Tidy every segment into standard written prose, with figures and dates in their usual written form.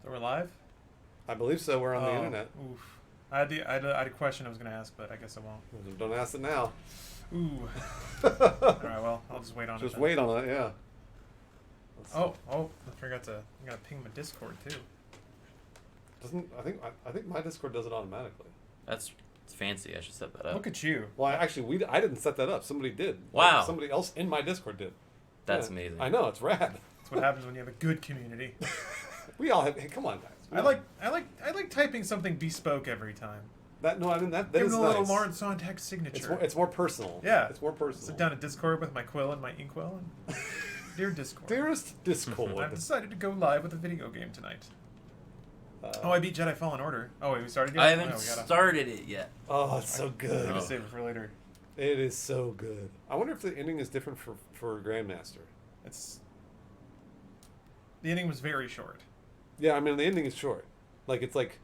So we're live? I believe so. We're on the internet. Oof. I had a question I was going to ask, but I guess I won't. Don't ask it now. Ooh. Alright, well, I'll just wait on it. Just then. wait on it, yeah. Oh, I forgot to ping my Discord too. I think my Discord does it automatically. It's fancy. I should set that up. Look at you. Well, I didn't set that up. Somebody did. Wow. Like, somebody else in my Discord did. That's Yeah. amazing. I know, it's rad. That's what happens when you have a good community. We all have. Hey, come on, guys. I like typing something bespoke every time. that. No, I mean that Give is it a nice. little Lawrence Sonntag signature. It's more personal. Yeah. It's more personal. Sit down at Discord with my quill and my inkwell and dear Discord. Dearest Discord. I've decided to go live with a video game tonight. I beat Jedi Fallen Order. Oh wait, we started yet? I haven't No, we gotta started it yet. Oh, it's so I'm good. gonna save it for later. It is so good. I wonder if the ending is different for Grandmaster. The ending was very short. Yeah, I mean the ending is short. Like it's like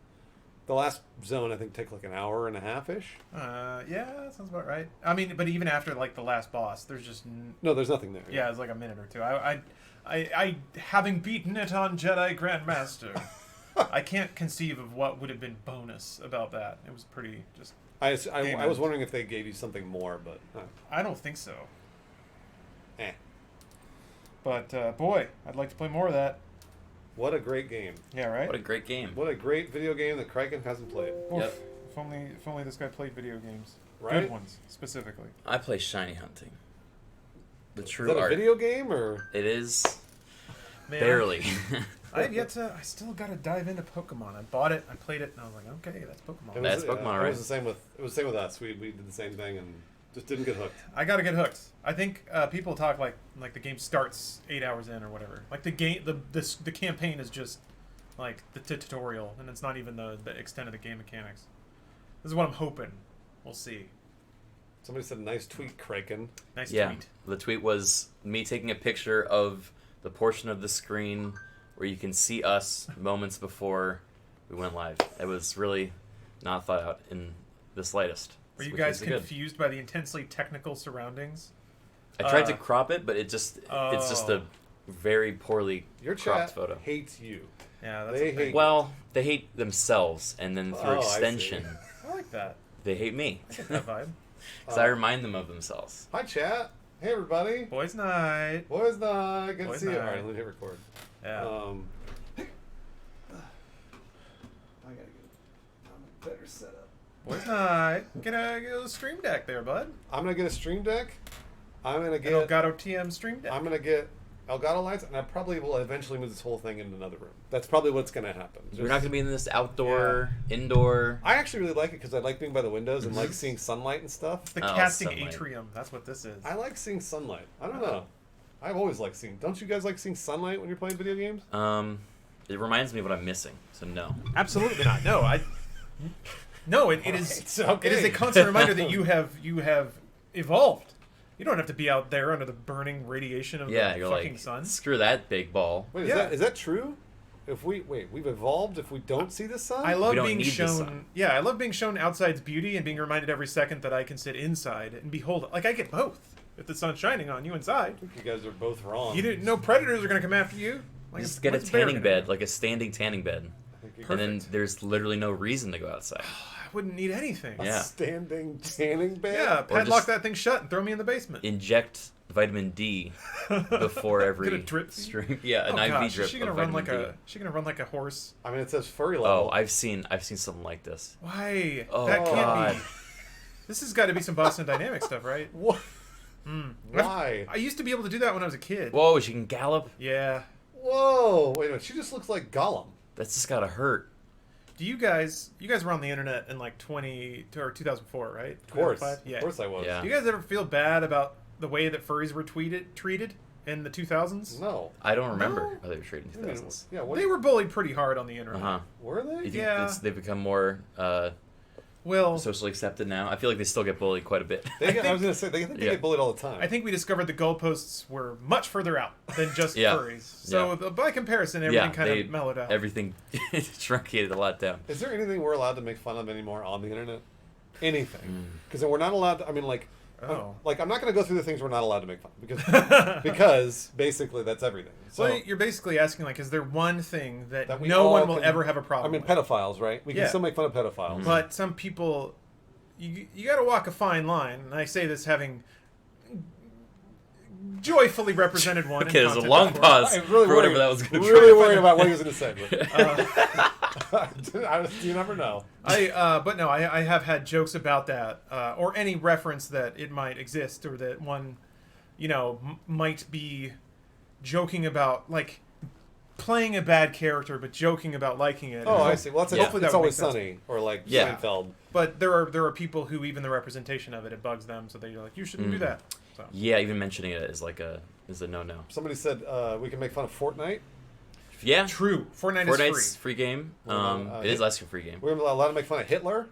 the last zone I think take like an hour and a half ish. Yeah, that sounds about right. I mean, but even after like the last boss, there's just No, there's nothing there. yeah, it's like a minute or two. I having beaten it on Jedi Grandmaster, I can't conceive of what would have been bonus about that. It was pretty just. I was wondering if they gave you something more, but I don't think so. eh. But boy, I'd like to play more of that. What a great game! Yeah, right. What a great game. What a great video game that Criken hasn't played. Oof. Yep. If only this guy played video games. Right? Good ones specifically. I play shiny hunting. The Is true that a art. video game or? It is Man, barely. I have yet to. I still got to dive into Pokemon. I bought it, I played it, and I was like, okay, that's Pokemon. That's Pokemon, right? It was the same with us. We did the same thing and just didn't get hooked. I gotta get hooked. I think people talk like the game starts 8 hours in or whatever. Like the game, the campaign is just like the tutorial, and it's not even the extent of the game mechanics. This is what I'm hoping. We'll see. Somebody said nice tweet, Criken. Nice Yeah. tweet. The tweet was me taking a picture of the portion of the screen where you can see us moments before we went live. It was really not thought out in the slightest. Were you which guys is good. confused by the intensely technical surroundings? I tried to crop it, but it's just Oh. a very poorly Your cropped chat photo. hates you. Yeah, that's They a thing. hate- Well, they hate themselves, and then through Oh, I see. extension, I like that. they hate me. I get that vibe. Because I remind them of themselves. Hi, chat. Hey, everybody. Boys' night. Boys night. Good to Boys see you. night. All right, let me hit record. Yeah. I gotta get a better setup. Boys' night. Get a stream deck there, bud. I'm gonna get a stream deck. I'm gonna An get. Elgato TM stream deck. I'm gonna get Elgato lights, and I probably will eventually move this whole thing into another room. That's probably what's gonna happen. We're not going to be in this outdoor, indoor. I actually really like it because I like being by the windows and like seeing sunlight and stuff. The Oh, casting sunlight. atrium. That's what this is. I like seeing sunlight. I don't know. I've always liked seeing. Don't you guys like seeing sunlight when you're playing video games? It reminds me of what I'm missing, so no. Absolutely not. No, No, it is. It's okay. It is a constant reminder that you have evolved. You don't have to be out there under the burning radiation of Yeah, the you're fucking like, sun. screw that big ball. Wait, Yeah. is that true? We've evolved if we don't see the sun? I love We don't being need the shown. sun. Yeah, I love being shown outside's beauty and being reminded every second that I can sit inside and behold it. Like I get both. If the sun's shining on you inside, I think you guys are both wrong. you didn't. No predators are gonna come after you. Like Just get a what's bear tanning gonna bed, do? like a standing tanning bed. I think you And then Perfect. there's literally no reason to go outside. I wouldn't need anything. a Yeah. standing tanning bed? Yeah, padlock just- that thing shut and throw me in the basement. Inject vitamin D before every Get a drip feed? stream. Yeah, an Oh IV gosh, drip is she gonna of run vitamin like D. a? She gonna run like a horse? I mean, it says furry level. Oh, I've seen something like this. Why? Oh, that can't God. be. This has got to be some Boston Dynamics stuff, right? What? Mm. Why? I used to be able to do that when I was a kid. Whoa, she can gallop? Yeah. Whoa! Wait a minute. She just looks like Gollum. That's just gotta hurt. Do you guys were on the internet in like 2004, right? Of course. 2005? Yeah. Of course I was. Yeah. Do you guys ever feel bad about the way that furries were treated in the 2000s? No. I don't remember No. how they were treated in I mean, 2000s. yeah. What? They were bullied pretty hard on the internet. Uh-huh. Were they? You think Yeah. they've become more Well, socially accepted now? I feel like they still get bullied quite a bit. I was gonna say they Yeah. get bullied all the time. I think we discovered the goalposts were much further out than just Yeah. furries. So by comparison, everything kind of mellowed out. Everything truncated a lot down. Is there anything we're allowed to make fun of anymore on the internet? Anything? Mm. Because we're not allowed to. I mean, like Oh. Like, I'm not going to go through the things we're not allowed to make fun of, because basically that's everything. So So you're basically asking, like, is there one thing that, that we no all one will can- ever have a I problem mean, with? pedophiles, right? We can Yeah. still make fun of pedophiles. But some people, you got to walk a fine line. And I say this having joyfully represented one. Okay, in there's a content long before. pause I'm really for whatever worried, that was going to really be. worried about what he was going to say. But Uh, you never know. But no, I have had jokes about that, or any reference that it might exist, or that one, might be joking about, like, playing a bad character, but joking about liking it. Oh, And I see. Well, that's Yeah. hopefully that it's would always make sense. sunny, or like Yeah. Seinfeld. But there are people who even the representation of it bugs them, so they're like, you shouldn't do that. So Yeah, even mentioning it is a no-no. Somebody said we can make fun of Fortnite. Yeah, true. Fortnite Fortnite's is free. free game. Well, It is less a free game. We're allowed to make fun of Hitler.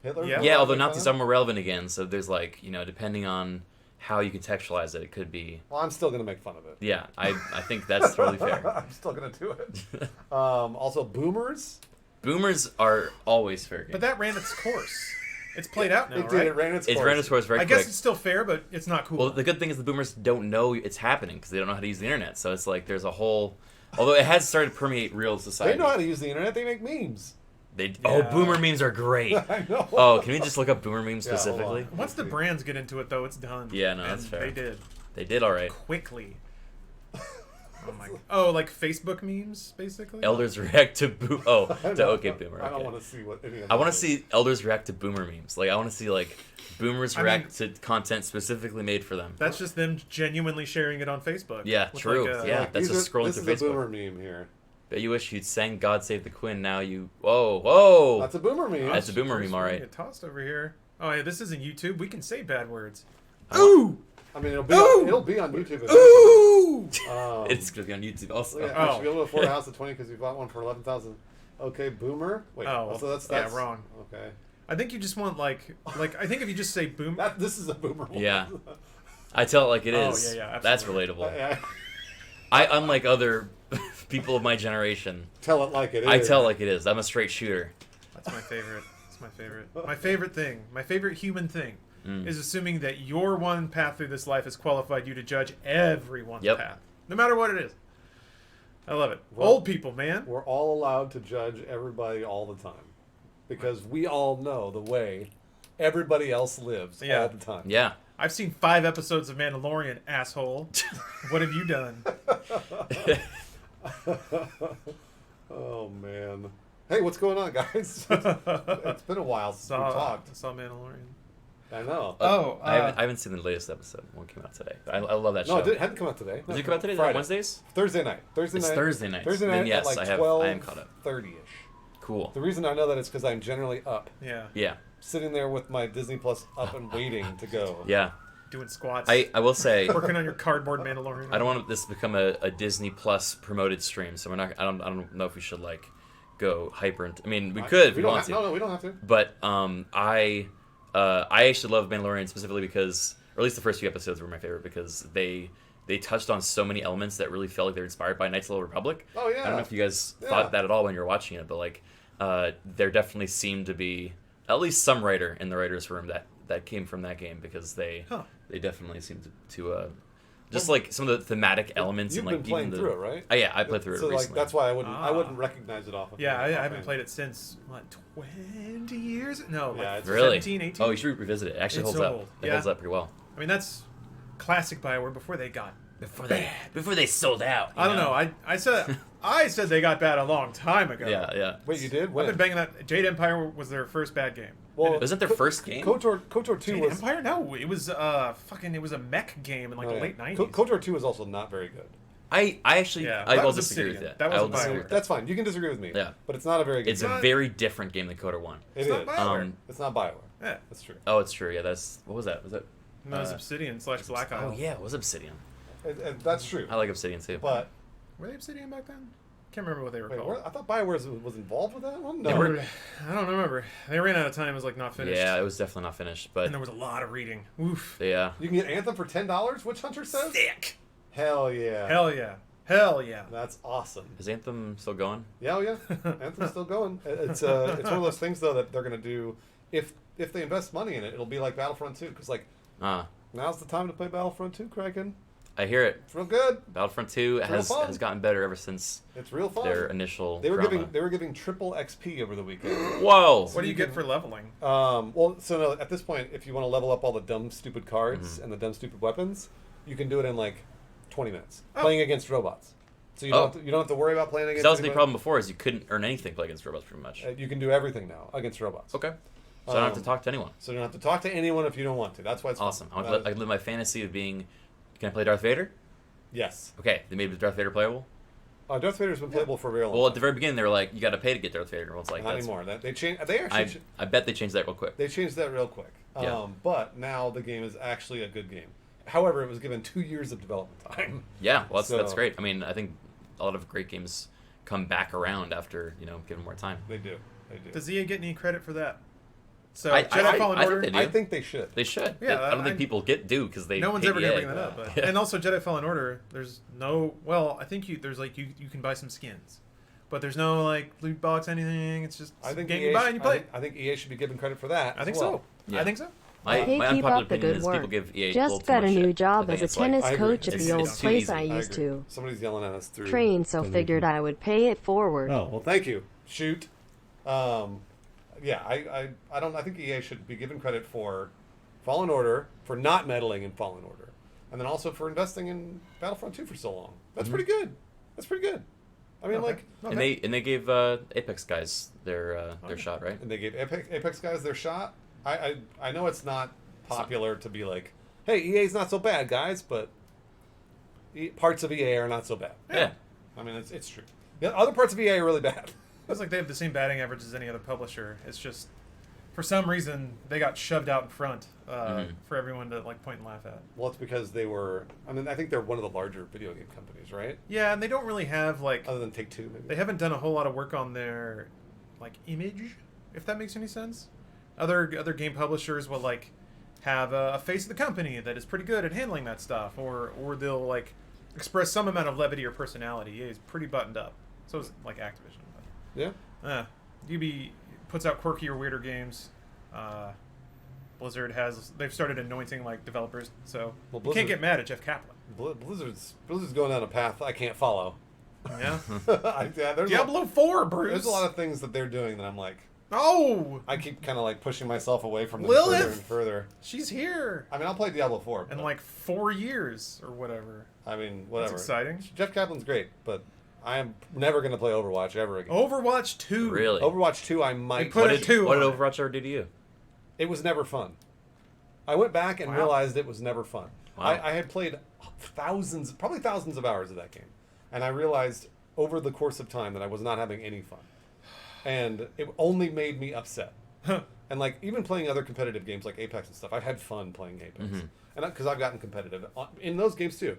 Hitler. Yeah. Yeah, although Make fun Nazis of? are more relevant again, so there's like, depending on how you contextualize it, it could be. Well, I'm still going to make fun of it. Yeah, I think that's totally fair. I'm still going to do it. Also, boomers. Boomers are always fair game. But that ran its course. It's played out now, It did. right? It ran its It's course. ran its course very I quick. guess it's still fair, but it's not cool. Well, the good thing is the boomers don't know it's happening because they don't know how to use the internet. So it's like there's a whole. Although it has started to permeate real society. They know how to use the internet. They make memes. Oh, Yeah. boomer memes are great. I know. Oh, can we just look up boomer memes Yeah, hold specifically? on. Once the brands get into it, though, it's done. Yeah, no, And that's fair. They did They did all right. quickly. Oh my! Oh, like Facebook memes, basically. Elders react to to okay boomer. I don't Okay. want to see what any of I want to that see elders react to boomer memes. Like I want to see like boomers I react to content specifically made for them. That's just them genuinely sharing it on Facebook. Yeah, with true. like, Yeah. Like, that's these just are- scrolling this through is a Facebook. boomer meme here. Bet you wish you'd sang "God Save the Queen." Now you. Whoa. That's a boomer meme. That's a boomer First meme, all one right. get tossed over here. Oh yeah, this isn't YouTube. We can say bad words. Ooh. I mean, it'll be Ooh! on, it'll be on YouTube. eventually. Ooh! It's gonna be on YouTube also. Yeah, Oh. you should be able to afford a house at 20 because you bought one for 11,000. Okay, boomer. Wait, Oh, so that's yeah, wrong. Okay, I think you just want like I think if you just say boom. this is a boomer. One. Yeah. I tell it like it Oh, is. yeah, That's absolutely. relatable. Yeah, I, unlike other people of my generation, tell it like it is. I tell like it is. I'm a straight shooter. That's my favorite. That's my favorite. My favorite thing. My favorite human thing Mm. is assuming that your one path through this life has qualified you to judge everyone's Yep. path, no matter what it is. I love it. Well- Old people, man. We're all allowed to judge everybody all the time because we all know the way everybody else lives Yeah. all the time. Yeah. I've seen 5 episodes of Mandalorian, asshole. What have you done? Oh man. Hey, what's going on, guys? It's been a while since we talked. Saw Mandalorian. I know. Oh, I haven't seen the latest episode. One came out today. I love that No, show. it hadn't come out today. Does it come out today? Is it Friday. Wednesdays? Thursday night. Thursday It's night. Thursday nights. Thursday Then night yes, at like I am caught up. 12:30ish. Cool. The reason I know that is because I'm generally up, Yeah. Yeah. sitting there with my Disney Plus up and waiting to go. Yeah. Doing squats. I will say Working on your cardboard Mandalorian. I don't want this to become a Disney Plus promoted stream, so we're not. I don't know if we should like go hyper. I mean, we could if we don't want have, to. No, we don't have to. But I actually love Mandalorian specifically because, or at least the first few episodes were my favorite because they touched on so many elements that really felt like they're inspired by Knights of the Old Republic. Oh yeah. I don't know if you guys Yeah. thought that at all when you were watching it, but like there definitely seemed to be at least some writer in the writers' room that came from that game because they definitely seemed to just like some of the thematic elements You've and like been playing even through it, right? Oh, yeah, I played through it So like recently. that's why I Ah. wouldn't recognize it off of. Yeah, I haven't offhand. played it since, what, 20 years? No, Yeah, like it's Really? 17, 18? Oh, you should revisit it. It actually It's holds so up. old. It Yeah. holds up pretty well. I mean, that's classic Bioware before they got Before they sold out. I don't know. I said they got bad a long time ago. Yeah. Wait, you did? I've When? been banging that. Jade Empire was their first bad game. Well, Wasn't their first game? KOTOR 2 Jade was. Empire? No, it was it was a mech game in like Oh, the yeah. late 90s. KOTOR 2 was also not very good. I actually Yeah, I that will was disagree with Obsidian. that. That I will wasn't disagree Bioware. with that. That's fine. You can disagree with me. Yeah. But it's not a very good It's game. a very different game than KOTOR 1. It It's is. not Bioware. It's not Bioware. Yeah. That's true. Oh, it's true. Yeah, that's what was that? Was that? No, it's Obsidian / Black Isle. Oh yeah, it was Obsidian. And that's true. I like Obsidian too. But Were they Obsidian back then? Can't remember what they were wait, called. I thought Bioware was involved with that one. They No. were- I don't remember. They ran out of time. It was like not finished. Yeah, it was definitely not finished, but And there was a lot of reading. Oof. yeah. You can get Anthem for $10. Witch Hunter says. Thick. Hell yeah. Hell yeah. Hell yeah. That's awesome. Is Anthem still going? Yeah, oh yeah. Anthem's still going. It's one of those things though that they're gonna do if they invest money in it. It'll be like Battlefront 2 because like Now's the time to play Battlefront 2, Criken. I hear it. It's real good. Battlefront 2 has gotten better ever since It's real fun. their initial They were drama. giving triple XP over the weekend. Whoa! What do you get for leveling? At this point, if you want to level up all the dumb, stupid cards and the dumb, stupid weapons, you can do it in like 20 minutes, playing against robots. So you don't have to worry about playing against. That was the anybody. problem before, is you couldn't earn anything playing against robots, pretty much. You can do everything now against robots. Okay. So I don't have to talk to anyone. So you don't have to talk to anyone if you don't want to. That's why it's Awesome. fun. I can live my fantasy of being. Can I play Darth Vader? Yes. Okay, they made Darth Vader playable. Darth Vader's been playable for a very long time. Well, at the very beginning, they were like, "You got to pay to get Darth Vader." Well, it's like Not that's, anymore. They changed. They actually. I bet they changed that real quick. They changed that real quick. Yeah. But now the game is actually a good game. However, it was given 2 years of development time. Yeah, well, that's So- great. I mean, I think a lot of great games come back around after given more time. They do. They do. Does EA get any credit for that? So I Fallen think Order. they do. I think they should. They should. Yeah, I don't think people do because they. No one's hate ever gonna EA. bring that up. But, Yeah. And also Jedi Fallen Order. There's no. Well, I think there's like you can buy some skins, but there's no like loot box anything. It's just I think game EA you buy and you play. I think EA should be given credit for that. I think as well. so. Yeah. I think so. My Hey, keep unpopular up the opinion good is people work. give EA a little Just too got a much new shit. I job think as a it's like- tennis I agree. coach at It's- the old it's too place easy. I I used agree. to Somebody's yelling at us through. train, so figured I would pay it forward. Oh well, thank you. Shoot. Yeah, I don't. I think EA should be given credit for Fallen Order, for not meddling in Fallen Order, and then also for investing in Battlefront 2 for so long. That's pretty good. That's pretty good. I mean, Okay. And they gave Apex guys their shot, right? and they gave Apex guys their shot. I know it's not popular to be like, hey, EA's not so bad, guys, but parts of EA are not so bad. Yeah. I mean, it's true. The other parts of EA are really bad. It's like they have the same batting average as any other publisher. It's just, for some reason, they got shoved out in front for everyone to like point and laugh at. Well, it's because they were. I mean, I think they're one of the larger video game companies, right? Yeah, and they don't really have like Other than Take-Two, maybe. they haven't done a whole lot of work on their like image, if that makes any sense. Other game publishers will like have a face of the company that is pretty good at handling that stuff, or they'll like express some amount of levity or personality. EA is pretty buttoned up. So is like Activision. Yeah. UB puts out quirky or weirder games. Blizzard they've started anointing like developers, so Well, you can't get mad at Jeff Kaplan. Blizzard's going down a path I can't follow. Yeah. There's Diablo 4, Bruce. there's a lot of things that they're doing that I'm like, Oh, I keep kind of like pushing myself away from them Lilith! further and further. she's here I mean, I'll play Diablo 4. in but, like 4 years or whatever. I mean, whatever. That's exciting. Jeff Kaplan's great, but I am never going to play Overwatch ever again. Overwatch 2. Really? Overwatch 2, I might. put What it did, two what did on it. Overwatch ever do to you? It was never fun. I went back and Wow. realized it was never fun. Wow. I had played probably thousands of hours of that game, and I realized over the course of time that I was not having any fun, and it only made me upset. And like even playing other competitive games like Apex and stuff, I've had fun playing Apex, and because I've gotten competitive in those games too.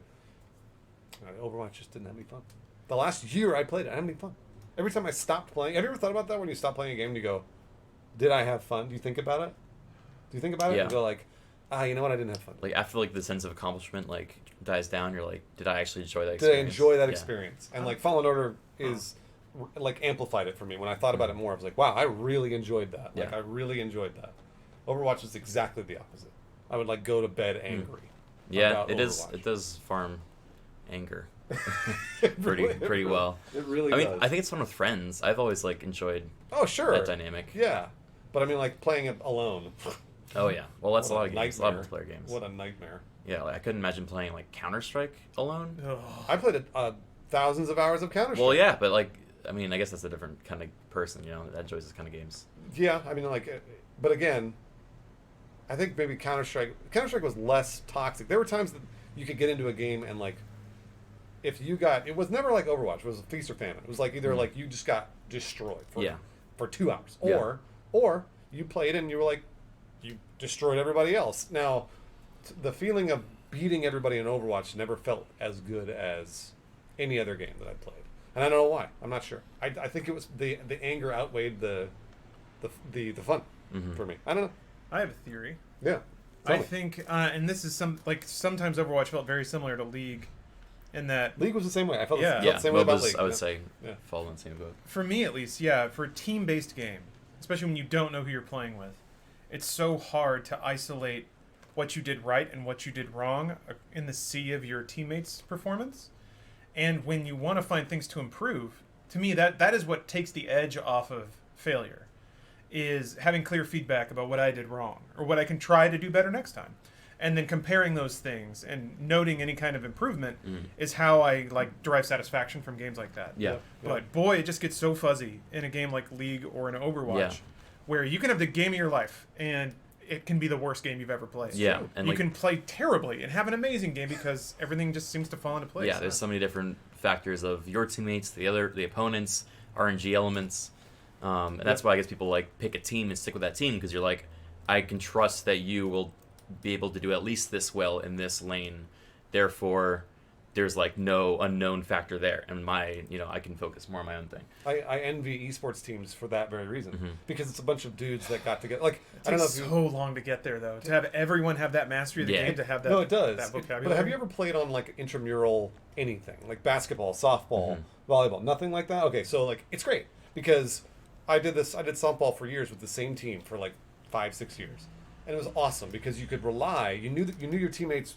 Overwatch just didn't have any fun. The last year I played it, I didn't have any fun. Every time I stopped playing, have you ever thought about that when you stop playing a game and you go, "Did I have fun?" Do you think about it? Do you think about it? Yeah. And go like, you know what? I didn't have fun. Like after like the sense of accomplishment like dies down, you're like, did I actually enjoy that Did I experience? enjoy that Yeah. experience? And like Fallen Order is like amplified it for me. When I thought about it more, I was like, wow, I really enjoyed that. Like Yeah. I really enjoyed that. Overwatch is exactly the opposite. I would like go to bed angry. Yeah, about it is. Overwatch. It does farm anger It pretty really- well. It really I mean, does. I think it's fun with friends. I've always like enjoyed oh sure. that dynamic. Yeah, but I mean like playing it alone. Oh yeah. Well, that's a What lot of games. A lot of nightmare. multiplayer games. What a nightmare. Yeah, like, I couldn't imagine playing like Counter-Strike alone. Ugh. I played thousands of hours of Counter-Strike. Well, yeah, but like, I mean, I guess that's a different kind of person, that enjoys this kind of games. Yeah, I mean, like, but again, I think maybe Counter-Strike was less toxic. There were times that you could get into a game and, like, if you got, it was never like Overwatch. It was a feast or famine. It was like either, like, you just got destroyed for 2 hours. Yeah. Or you played and you were like, you destroyed everybody else. Now, the feeling of beating everybody in Overwatch never felt as good as any other game that I played. And I don't know why. I'm not sure. I think it was the anger outweighed the fun for me. I don't know. I have a theory. Yeah. Tell I me. think, and this is sometimes Overwatch felt very similar to League, in that League was the same way. I felt, Yeah. felt the same way about MOBAs, League. I would say, Yeah. fall in the same boat. for me at least, yeah, for a team-based game, especially when you don't know who you're playing with, it's so hard to isolate what you did right and what you did wrong in the sea of your teammates' performance. And when you want to find things to improve, to me that is what takes the edge off of failure, is having clear feedback about what I did wrong or what I can try to do better next time. And then comparing those things and noting any kind of improvement is how I like derive satisfaction from games like that. Yeah. But boy, it just gets so fuzzy in a game like League or in Overwatch, where you can have the game of your life and it can be the worst game you've ever played. Yeah, and you like, can play terribly and have an amazing game because everything just seems to fall into place. yeah, there's so many different factors of your teammates, the opponents, RNG elements, and that's why I guess people like pick a team and stick with that team, because you're like, I can trust that you will be able to do at least this well in this lane, therefore there's like no unknown factor there, and I can focus more on my own thing. I envy esports teams for that very reason, because it's a bunch of dudes that got together. Like, It takes so long to get there, though. To have everyone have that mastery of the game, to have that, no, it does. that vocabulary. But have you ever played on like intramural anything, like basketball, softball, volleyball, nothing like that? Okay, so like it's great because I did softball for years with the same team for like 5-6 years, and it was awesome because you could rely. You knew your teammates'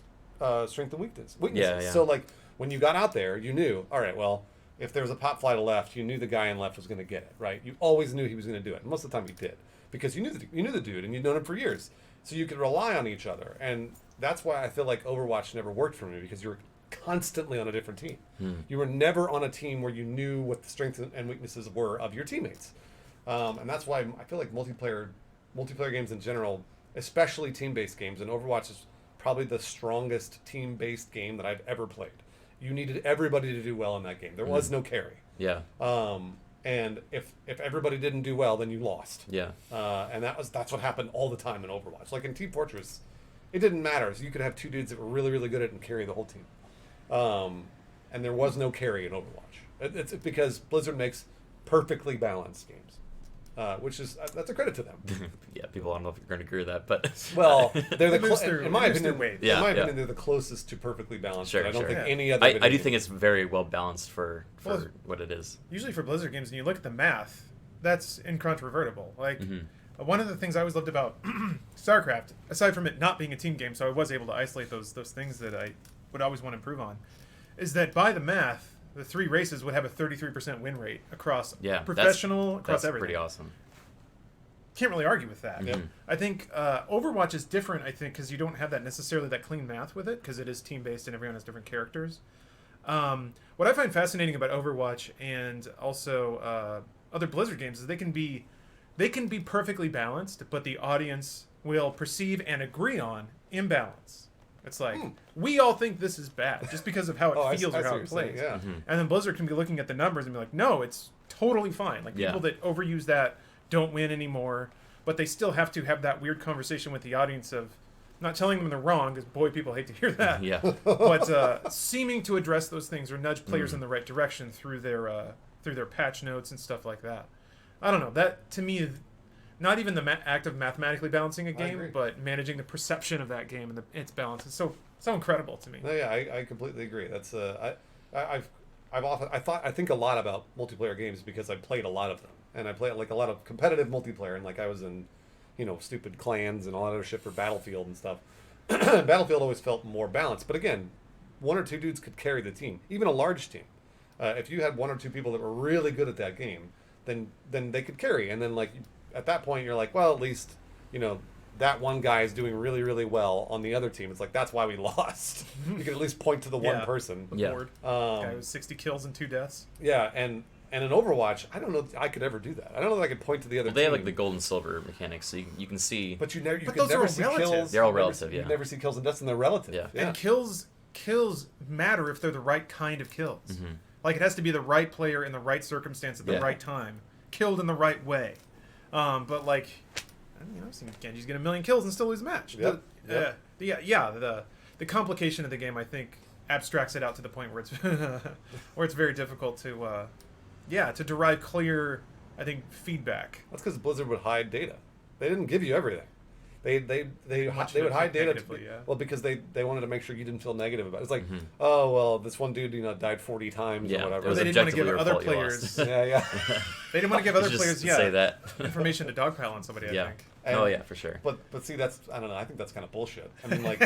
strength and weaknesses. Yeah. So like when you got out there, you knew, all right, well, if there was a pop fly to left, you knew the guy in left was going to get it, right? You always knew he was going to do it. And most of the time he did, because you knew the dude and you'd known him for years. So you could rely on each other. And that's why I feel like Overwatch never worked for me, because you were constantly on a different team. You were never on a team where you knew what the strengths and weaknesses were of your teammates. And that's why I feel like multiplayer games in general, especially team-based games, and Overwatch is probably the strongest team-based game that I've ever played. You needed everybody to do well in that game. There was no carry. Yeah. And if everybody didn't do well, then you lost. Yeah. And that's what happened all the time in Overwatch. Like in Team Fortress, it didn't matter. So you could have two dudes that were really, really good at it and carry the whole team. And there was no carry in Overwatch. It's because Blizzard makes perfectly balanced games. Which is that's a credit to them. Yeah, people, I don't know if you're going to agree with that, but well, they're in my opinion, they're the closest to perfectly balanced. Sure, I don't think Yeah. any other. I do think it's very well balanced for Well, what it is. usually for Blizzard games, and you look at the math, that's incontrovertible. Like, one of the things I always loved about StarCraft, aside from it not being a team game, so I was able to isolate those things that I would always want to improve on, is that by the math, the three races would have a 33% win rate across professional, across that's everything. Pretty awesome. Can't really argue with that. Yep. I think Overwatch is different, because you don't have that necessarily that clean math with it, because it is team-based and everyone has different characters. What I find fascinating about Overwatch and also other Blizzard games is they can be perfectly balanced, but the audience will perceive and agree on imbalance. It's like, we all think this is bad just because of how it feels or how it plays. Yeah. And then Blizzard can be looking at the numbers and be like, no, it's totally fine. Like, people that overuse that don't win anymore, but they still have to have that weird conversation with the audience of not telling them they're wrong, because boy, people hate to hear that. Yeah. But seeming to address those things or nudge players in the right direction through their patch notes and stuff like that. I don't know. That, to me, not even the act of mathematically balancing a game, but managing the perception of that game and its balance is so incredible to me. No, yeah, I completely agree. That's I think a lot about multiplayer games because I played a lot of them, and I played like a lot of competitive multiplayer, and like I was in, stupid clans and all that other shit for Battlefield and stuff. Battlefield always felt more balanced, but again, one or two dudes could carry the team, even a large team. If you had one or two people that were really good at that game, then they could carry, and then like at that point you're like, well, at least that one guy is doing really, really well on the other team. It's like, that's why we lost. You can at least point to the one person. The board. Guy with 60 kills and 2 deaths. Yeah, and in Overwatch, I don't know if I could ever do that. I don't know if I could point to the other team. They have like the gold and silver mechanics, so you can see. But you But could those never are see relative. kills. They're all You never relative, see- yeah. You never see kills and deaths, and they're relative. Yeah. And kills matter if they're the right kind of kills. Like, it has to be the right player in the right circumstance at the right time, killed in the right way. But like, I've seen Genji's get 1 million kills and still lose a match. Yep. The complication of the game, I think, abstracts it out to the point where it's where it's very difficult to derive clear, I think, feedback. That's because Blizzard would hide data. They didn't give you everything. They Much would hide data negatively, yeah. well because they wanted to make sure you didn't feel negative about it. It's like, Mhm. oh well, this one dude died 40 times Yeah, or it whatever. was They didn't want to objectively give your other fault you lost. players. Yeah. They didn't want to give other Just players say that. information to dogpile on somebody. Yeah. I think. And- Oh yeah, for sure. But see, that's I don't know. I think that's kind of bullshit. I mean, like,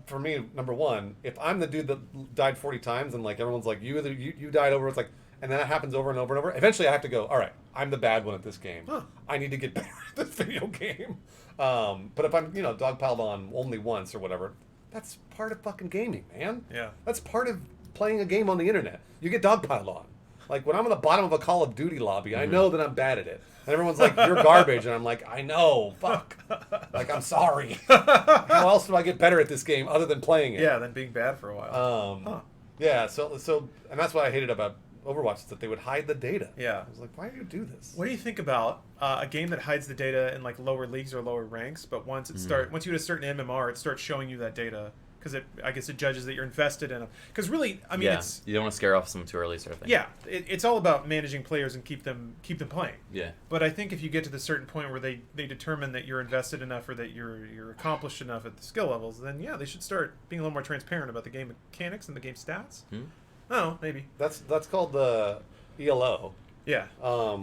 for me, number one, if I'm the dude that died 40 times and like everyone's like you died over, it's like, and then that happens over and over and over. Eventually, I have to go. All right, I'm the bad one at this game. Huh. I need to get better at this video game. But if I'm dogpiled on only once or whatever, that's part of fucking gaming, man. Yeah. That's part of playing a game on the internet. You get dogpiled on. Like when I'm on the bottom of a Call of Duty lobby, I know that I'm bad at it. And everyone's like, "You're garbage," and I'm like, "I know, fuck." Like I'm sorry. How else do I get better at this game other than playing it? Yeah, then being bad for a while. Huh. Yeah. So, and that's what I hated about Overwatch is that they would hide the data. Yeah. I was like, why do you do this? What do you think about a game that hides the data in like lower leagues or lower ranks, but once you hit a certain MMR, it starts showing you that data because I guess it judges that you're invested in them. Because really, I mean, it's you don't want to scare off someone too early, sort of thing. yeah, it's all about managing players and keep them playing. Yeah. But I think if you get to the certain point where they determine that you're invested enough or that you're accomplished enough at the skill levels, then yeah, they should start being a little more transparent about the game mechanics and the game stats. Oh, maybe. That's called the ELO. Yeah.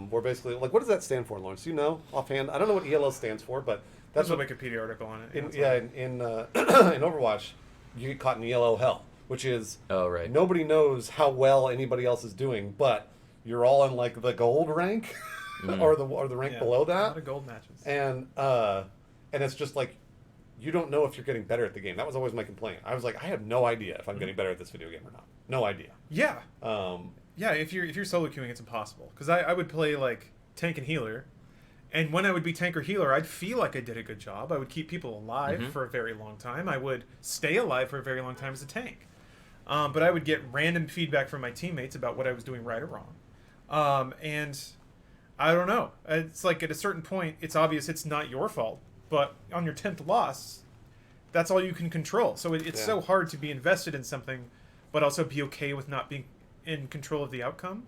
Where basically, like, what does that stand for, Lawrence? You know, offhand? I don't know what ELO stands for, but that's There's what. a Wikipedia article on it. In in Overwatch, you get caught in ELO hell, which is Oh right. nobody knows how well anybody else is doing, but you're all in like the gold rank, or the rank below A that, lot of gold matches. and it's just like you don't know if you're getting better at the game. That was always my complaint. I was like, I have no idea if I'm getting better at this video game or not. No idea. Yeah. Um, Yeah, if you're solo queuing, it's impossible. Because I would play like tank and healer, and when I would be tank or healer, I'd feel like I did a good job. I would keep people alive for a very long time. I would stay alive for a very long time as a tank. But I would get random feedback from my teammates about what I was doing right or wrong. And I don't know. It's like at a certain point, it's obvious it's not your fault. But on your 10th loss, that's all you can control. So it's so hard to be invested in something, but also be okay with not being in control of the outcome.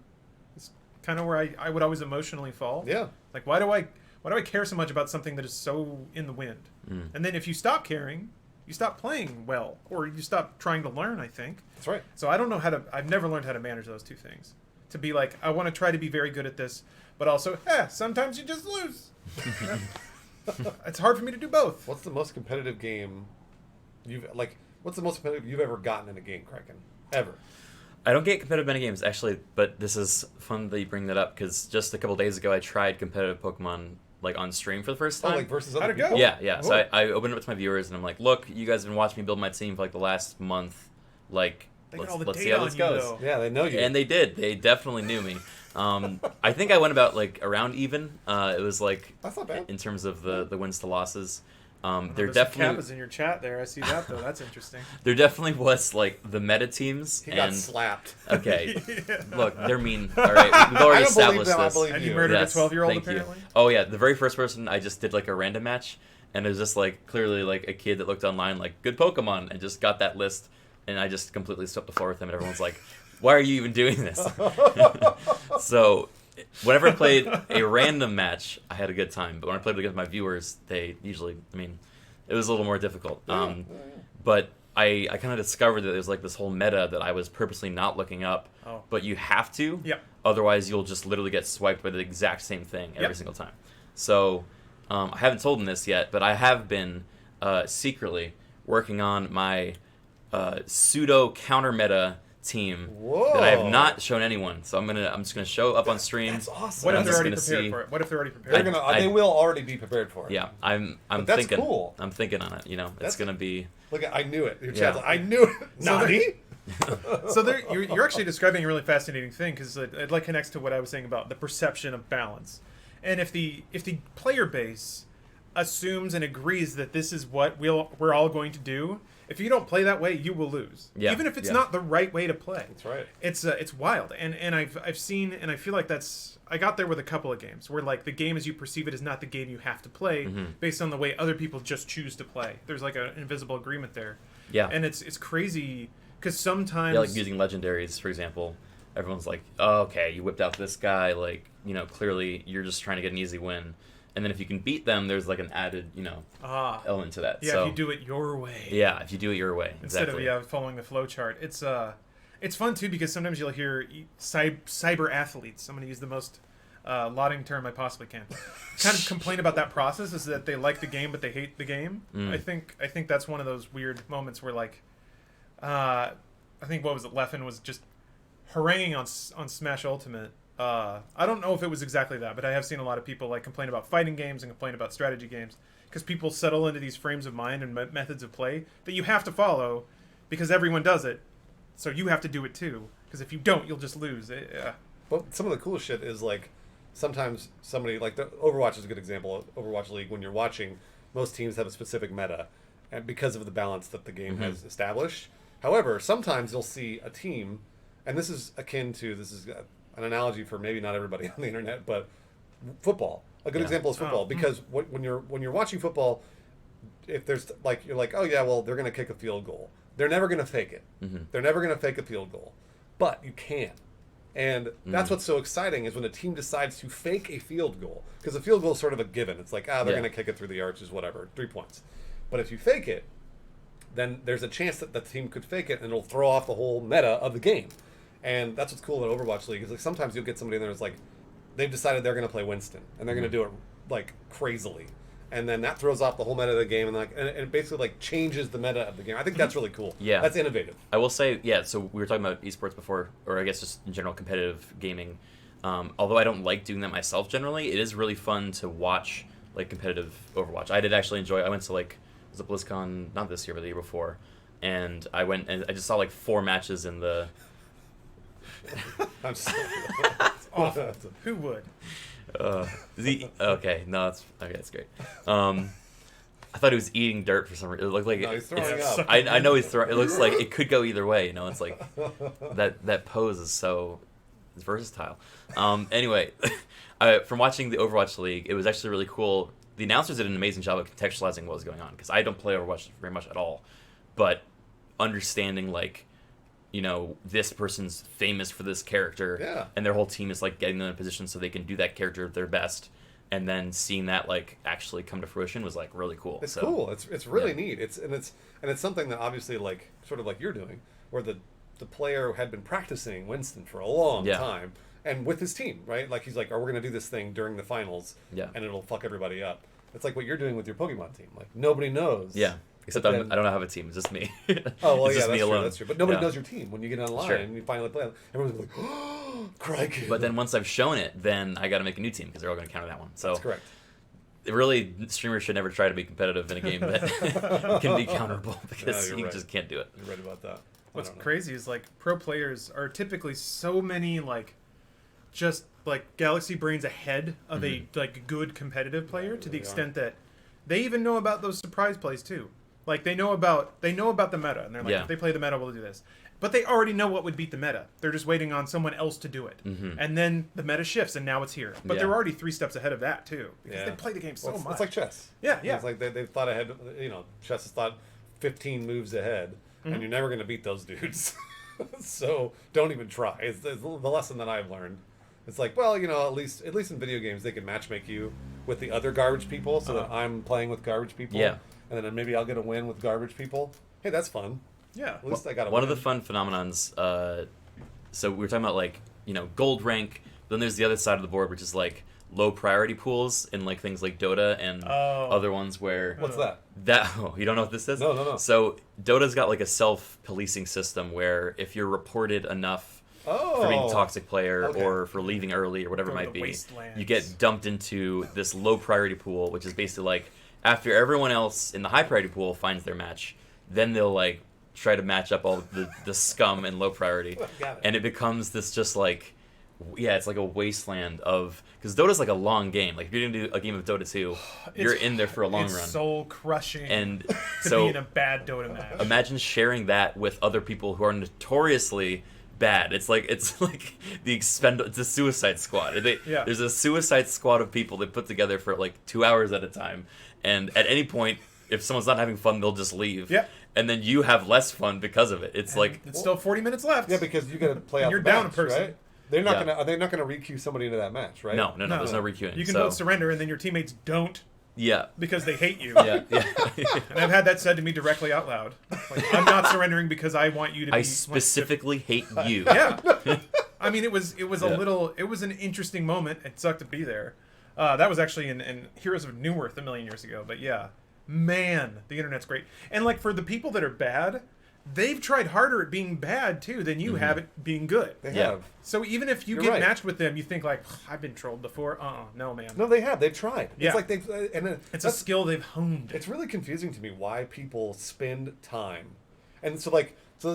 It's kind of where I would always emotionally fall. yeah. Like why do I care so much about something that is so in the wind? And then if you stop caring, you stop playing well, or you stop trying to learn, I think. That's right. So I don't know I've never learned how to manage those two things. To be like, I want to try to be very good at this, but also, sometimes you just lose. It's hard for me to do both. What's the most competitive game what's the most competitive you've ever gotten in a game, Criken? Ever? I don't get competitive minigames, actually, but this is fun that you bring that up, because just a couple days ago I tried competitive Pokemon like on stream for the first time. Oh, like versus How'd other it go? people? Yeah. So Oh. I opened it up to my viewers, and I'm like, look, you guys have been watching me build my team for like the last month. Like, They got let's all the see data how on this you, goes. though. Yeah, they know you. And they did. They definitely knew me. I think I went about like around even. It was like That's not bad. in terms of the wins to losses. There There's definitely Kappas in your chat there. I see that though. That's interesting. there definitely was like the meta teams He got and slapped. okay. Yeah. Look, they're mean. All right, we've already I don't believe established them. I this. believe And you. you murdered Yes, a 12-year-old thank you. apparently. Oh yeah, the very first person I just did like a random match, and it was just like clearly like a kid that looked online like good Pokemon and just got that list, and I just completely swept the floor with him, and everyone's like, "Why are you even doing this?" So whenever I played a random match, I had a good time, but when I played against my viewers, they usually, I mean, it was a little more difficult. But I kind of discovered that there's like this whole meta that I was purposely not looking up, Oh. but you have to. Yeah. Otherwise, you'll just literally get swiped by the exact same thing every Yep. single time. So I haven't told them this yet, but I have been secretly working on my pseudo counter meta team that I have Whoa. not shown anyone. So I'm just gonna show up on stream. That's awesome. What I'm if they're just already gonna prepared see- for it? What if they're already They're prepared? gonna. They will already be prepared for it. Yeah, I'm But that's thinking. cool. I'm thinking on it. You know, That's- it's gonna be. Look, I knew it. Your Yeah. chat's like, I knew it. So Nani? So you're actually describing a really fascinating thing because it like connects to what I was saying about the perception of balance. And if the player base assumes and agrees that this is what we're all going to do, if you don't play that way, you will lose. Yeah, Even if it's yeah. not the right way to play. That's right. It's wild, and I've seen, and I feel like I got there with a couple of games where like the game as you perceive it is not the game you have to play based on the way other people just choose to play. There's like an invisible agreement there. Yeah. And it's crazy because sometimes Yeah, like using legendaries, for example. Everyone's like, oh, okay, you whipped out this guy. Like, you know, clearly you're just trying to get an easy win. and then if you can beat them, there's like an added, element to that. Yeah, so, if you do it your way. Yeah, if you do it your way. Instead exactly. of following the flow chart. It's fun too because sometimes you'll hear cyber athletes. I'm going to use the most lauding term I possibly can. Kind of complain about that process is that they like the game but they hate the game. I think that's one of those weird moments where like I think what was it, Leffen was just haranguing on Smash Ultimate. I don't know if it was exactly that, but I have seen a lot of people like complain about fighting games and complain about strategy games because people settle into these frames of mind and methods of play that you have to follow because everyone does it, so you have to do it too. Because if you don't, you'll just lose. But some of the coolest shit is like sometimes somebody like the Overwatch is a good example. Overwatch League, when you're watching, most teams have a specific meta, and because of the balance that the game has established. However, sometimes you'll see a team, and this is akin to an analogy for maybe not everybody on the internet, but football. A good example is football because when you're watching football, if there's like you're like, oh yeah, well they're gonna kick a field goal. They're never gonna fake it. They're never gonna fake a field goal, but you can, and that's what's so exciting is when a team decides to fake a field goal because a field goal is sort of a given. It's like they're gonna kick it through the arches, whatever, 3 points. But if you fake it, then there's a chance that the team could fake it and it'll throw off the whole meta of the game. And that's what's cool about Overwatch League is like sometimes you'll get somebody in there that's like they've decided they're going to play Winston and they're going to do it like crazily, and then that throws off the whole meta of the game and it basically like changes the meta of the game. I think that's really cool. Yeah, that's innovative. I will say, so we were talking about esports before, or I guess just in general competitive gaming. Although I don't like doing that myself generally, it is really fun to watch like competitive Overwatch. I did actually enjoy. I went to like was it BlizzCon not this year but the year before, and I went and I just saw like 4 matches in the. I'm sorry. It's awful. Who would? That's great. I thought he was eating dirt for some reason. It looked like he's throwing up. I know he's throwing. It looks like it could go either way. It's like that pose is so versatile. Anyway, from watching the Overwatch League, it was actually really cool. The announcers did an amazing job of contextualizing what was going on because I don't play Overwatch very much at all, but understanding like. This person's famous for this character, and their whole team is like getting them in a position so they can do that character at their best, and then seeing that like actually come to fruition was like really cool. It's cool. It's really neat. It's something that obviously like sort of like you're doing, where the player had been practicing Winston for a long time, and with his team, right? Like he's like, "Oh, we're gonna do this thing during the finals, and it'll fuck everybody up." It's like what you're doing with your Pokemon team. Like nobody knows. Yeah. Except I don't have a team. It's just me. Oh, well, it's just me alone. That's true. But nobody knows your team. When you get online and you finally play, everyone's like, oh, Criken. But then once I've shown it, then I got to make a new team because they're all going to counter that one. So that's correct. Really, streamers should never try to be competitive in a game that can be counterable because you just can't do it. You're right about that. What's crazy is like pro players are typically so many like just like galaxy brains ahead of a like good competitive player to the extent that they even know about those surprise plays too. Like they know about the meta, and they're like, if they play the meta, we'll do this. But they already know what would beat the meta. They're just waiting on someone else to do it, and then the meta shifts, and now it's here. But they're already 3 steps ahead of that too, because they play the game so much. It's like chess. Yeah. It's like they've thought ahead. Chess has thought 15 moves ahead, and you're never going to beat those dudes. So don't even try. It's the lesson that I've learned. It's like, well, at least in video games they can matchmake you with the other garbage people, so that I'm playing with garbage people. Yeah. And then maybe I'll get a win with garbage people. Hey, that's fun. Yeah. At least I got a One win. of the fun phenomenons, so we were talking about like, gold rank, then there's the other side of the board, which is like low priority pools in like things like Dota and other ones where... What's that? You don't know what this is? No. So Dota's got like a self-policing system where if you're reported enough for being a toxic player or for leaving early or whatever it might be, you get dumped into this low priority pool, which is basically like after everyone else in the high priority pool finds their match, then they'll like try to match up all the scum and low priority, and it becomes this just like it's like a wasteland of because Dota's like a long game. Like if you're gonna do a game of Dota 2, you're in there for a long run. It's soul crushing. And to so be in a bad Dota match. Imagine sharing that with other people who are notoriously bad. It's like the Suicide Squad. There's a Suicide Squad of people they put together for like 2 hours at a time, and at any point, if someone's not having fun, they'll just leave. Yep. And then you have less fun because of it. It's like it's still 40 minutes left. Yeah, because you got to play out. You're the down match, a person. right? They're not Yeah. gonna. They're not gonna requeue somebody into that match, right? No. There's no requeuing. You can so, vote surrender, and then your teammates don't Yeah. because they hate you. Yeah. And I've had that said to me directly out loud. Like, I'm not surrendering because I want you to be. I specifically hate you. Yeah. I mean, it was Yeah. it was an interesting moment. It sucked to be there. That was actually in Heroes of Newerth a million years ago. But yeah, man, the internet's great. And like for the people that are bad, they've tried harder at being bad too than you have at being good. They Yeah. have. So even if you You're get right. matched with them, you think like, I've been trolled before. No, man. No, they have. They've tried. Yeah. It's like they've. And It's a that's- skill they've honed. It's really confusing to me why people spend time, and so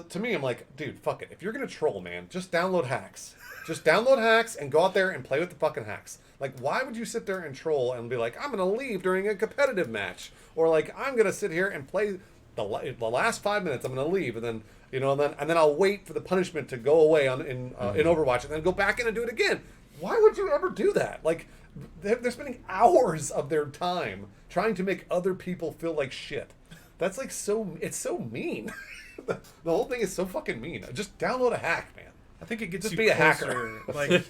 to me, I'm like, dude, fuck it. If you're gonna troll, man, just download hacks. Just download hacks and go out there and play with the fucking hacks. Like, why would you sit there and troll and be like, I'm gonna leave during a competitive match, or like, I'm gonna sit here and play the last 5 minutes. I'm gonna leave, and then and then I'll wait for the punishment to go away in Overwatch, and then go back in and do it again. Why would you ever do that? Like, they're spending hours of their time trying to make other people feel like shit. That's like it's so mean. The whole thing is so fucking mean. Just download a hack, man. I think it gets Just you be a closer. hacker. Like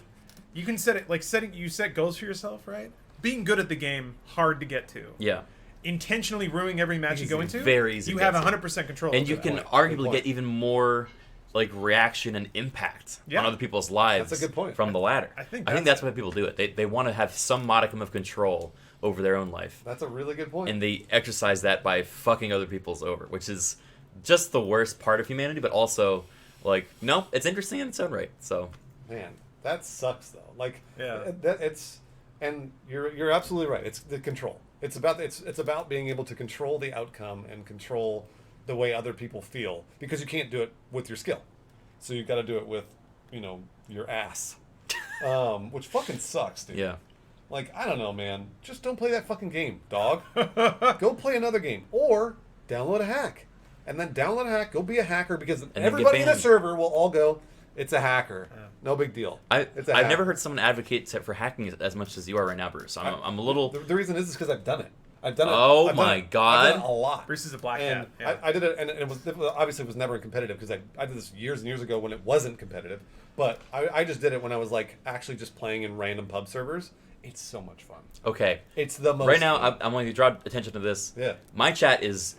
you can set it like you set goals for yourself, right? Being good at the game, hard to get to. Yeah. Intentionally ruining every match you go into, Very easy You to have get to. 100% control. And over you that. can point. Good arguably point. get even more like reaction and impact Yeah. on other people's lives. That's a good point. From the ladder. I think that's why people do it. They want to have some modicum of control over their own life, That's a really good point. and they exercise that by fucking other people's over, which is just the worst part of humanity. But also, like, no, it's interesting in its own right. So Man, that sucks though. Like, Yeah. and you're absolutely right. It's the control. It's about being able to control the outcome and control the way other people feel, because you can't do it with your skill. So you've got to do it with, your ass, which fucking sucks, dude. yeah. Like, I don't know, man. Just don't play that fucking game, dog. Go play another game, or download a hack, and then download a hack. Go be a hacker, because then get everybody in the banned. server will all go, "It's a hacker. No big deal." I've It's a hack. never heard someone advocate for hacking as much as you are right now, Bruce. I'm a little. The reason is because I've done it. I've done it. Oh I've done my it. God. I've done it a lot. Bruce is a black And hat. Yeah. I did it, and it was obviously it was never competitive, because I did this years and years ago when it wasn't competitive. But I just did it when I was like actually just playing in random pub servers. It's so much fun. Okay. It's the most Right now, fun. I'm going to draw attention to this. Yeah. My chat is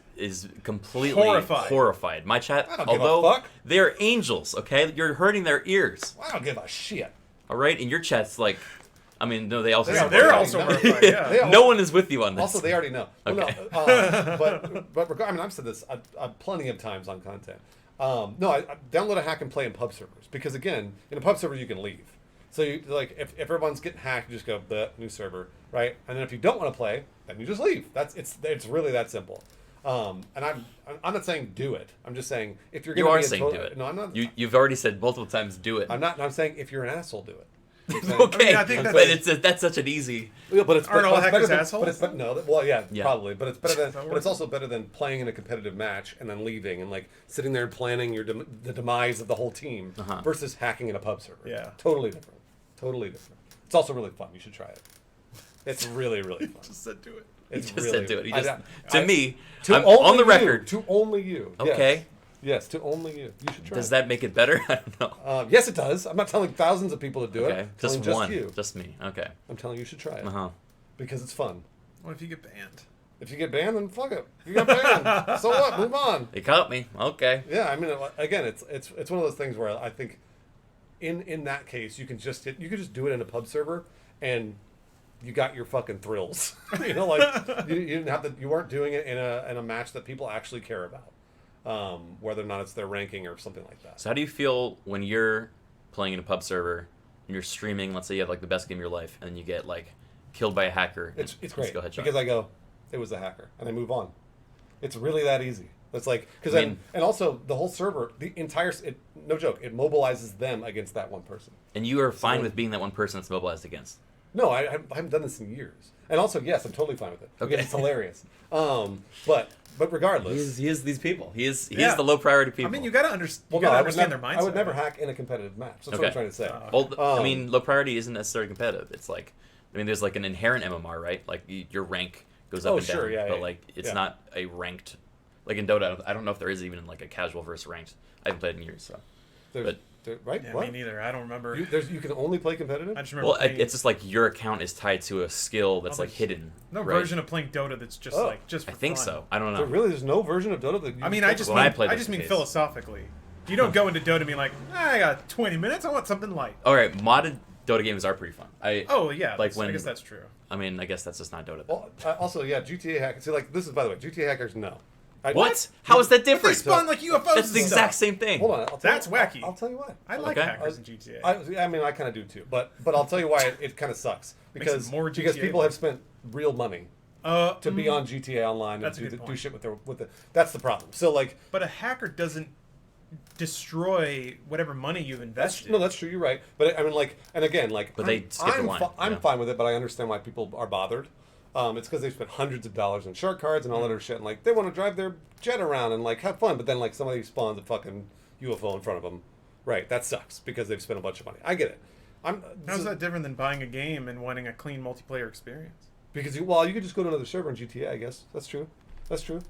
completely Horrified. My chat, I don't give a although fuck. they're angels, okay, you're hurting their ears. I don't give a shit. All right, and your chat's like, I mean, no, they also. Yeah, support They're you. also No. horrified. Yeah. They all- No one is with you on this. Also, they already know. Well, Okay. no, but I mean, I've said this plenty of times on content. No, I download a hack and play in pub servers, because again, in a pub server you can leave. So you like if everyone's getting hacked, you just go the new server, right? And then if you don't want to play, then you just leave. It's really that simple. And I'm not saying do it. I'm just saying if you're You going to are be saying do it. No, I'm not. You've already said multiple times, do it. I'm saying if you're an asshole, do it. Okay, I mean, I think but that's such an easy. Yeah, but it's Aren't all it's hackers better than, assholes? But it's no, well, yeah, Yeah. probably. But it's better than. that But it's also better than playing in a competitive match and then leaving and like sitting there and planning the demise of the whole team versus hacking in a pub server. Yeah. Totally different. Totally different. It's also really fun. You should try it. It's really really fun. Just said do it. It's He just really, said do it. He I- just, I- to me, to I'm only on the you, record. To only you. Yes. Okay. Yes, to only you. You should try. Does it. that make it better? I don't know. Yes, it does. I'm not telling thousands of people to do Okay, it. I'm telling just one, you. just me. Okay. I'm telling you should try it Uh huh. because it's fun. What if you get banned? If you get banned, then fuck it. You get banned. So what? Move on. They caught me. Okay. Yeah, I mean, again, it's one of those things where I think, in that case, you can just do it in a pub server, and you got your fucking thrills. Like you didn't have to. You weren't doing it in a match that people actually care about, whether or not it's their ranking or something like that. So how do you feel when you're playing in a pub server and you're streaming? Let's say you have like the best game of your life, and then you get like killed by a hacker. It's Let's great go headshot. because I go, it was a hacker, and I move on. It's really that easy. It's like because I mean- and also the whole server, the entire no joke, it mobilizes them against that one person. And you are fine with being that one person that's mobilized against. No, I haven't done this in years. And also, yes, I'm totally fine with it. Okay. Because it's hilarious. But regardless. He is these people. He is Yeah. the low priority people. I mean, you gotta understand. Well, You gotta I would understand never, their mindset. I would never hack in a competitive match. That's what Okay. I'm trying to say. Well, I Um, mean, low priority isn't necessarily competitive. It's like, I mean, there's like an inherent MMR, right? Like your rank goes up Oh, and down, sure, yeah, but yeah, like it's yeah. not a ranked. Like in Dota, I don't know if there is even like a casual versus ranked. I haven't played in years, so. there's- But Right? Yeah, What? me neither. I don't remember. You can only play competitive? I just remember. Well, playing, it's just like your account is tied to a skill that's like there's hidden. no right? version of playing Dota that's just Oh. like just. I For think fun. so. I don't So know. really, there's no version of Dota that you I mean, can I just When mean, I played, I that's just the mean case. philosophically. You don't go into Dota and be like, I got 20 minutes. I want something light. All right, modded Dota games are pretty fun. Oh yeah, Like I guess that's true. I mean, I guess that's just not Dota. Well, also, yeah, GTA hackers. See, like, this is, by the way, GTA hackers, no. What? How is that But they different? spawn like UFOs. That's and the exact stuff. same thing. Hold on. I'll tell That's you, wacky. I'll tell you why. I like Okay. hackers in GTA. I mean, I kind of do too, but I'll tell you why it kind of sucks Makes it because more because GTA people like. have spent real money to be on GTA Online and That's a do, good do point. shit with the. That's the problem. So like, But a hacker doesn't destroy whatever money you've invested. that's true. You're right. But I mean, like, and again, like, But they skip the line, I'm yeah. fine with it, but I understand why people are bothered. It's because they've spent hundreds of dollars on shark cards and all that other shit, and like they want to drive their jet around and like have fun, but then like somebody spawns a fucking UFO in front of them. Right, that sucks because they've spent a bunch of money. I get it. How's that different than buying a game and wanting a clean multiplayer experience? Because you could just go to another server in GTA. I guess that's true. That's true.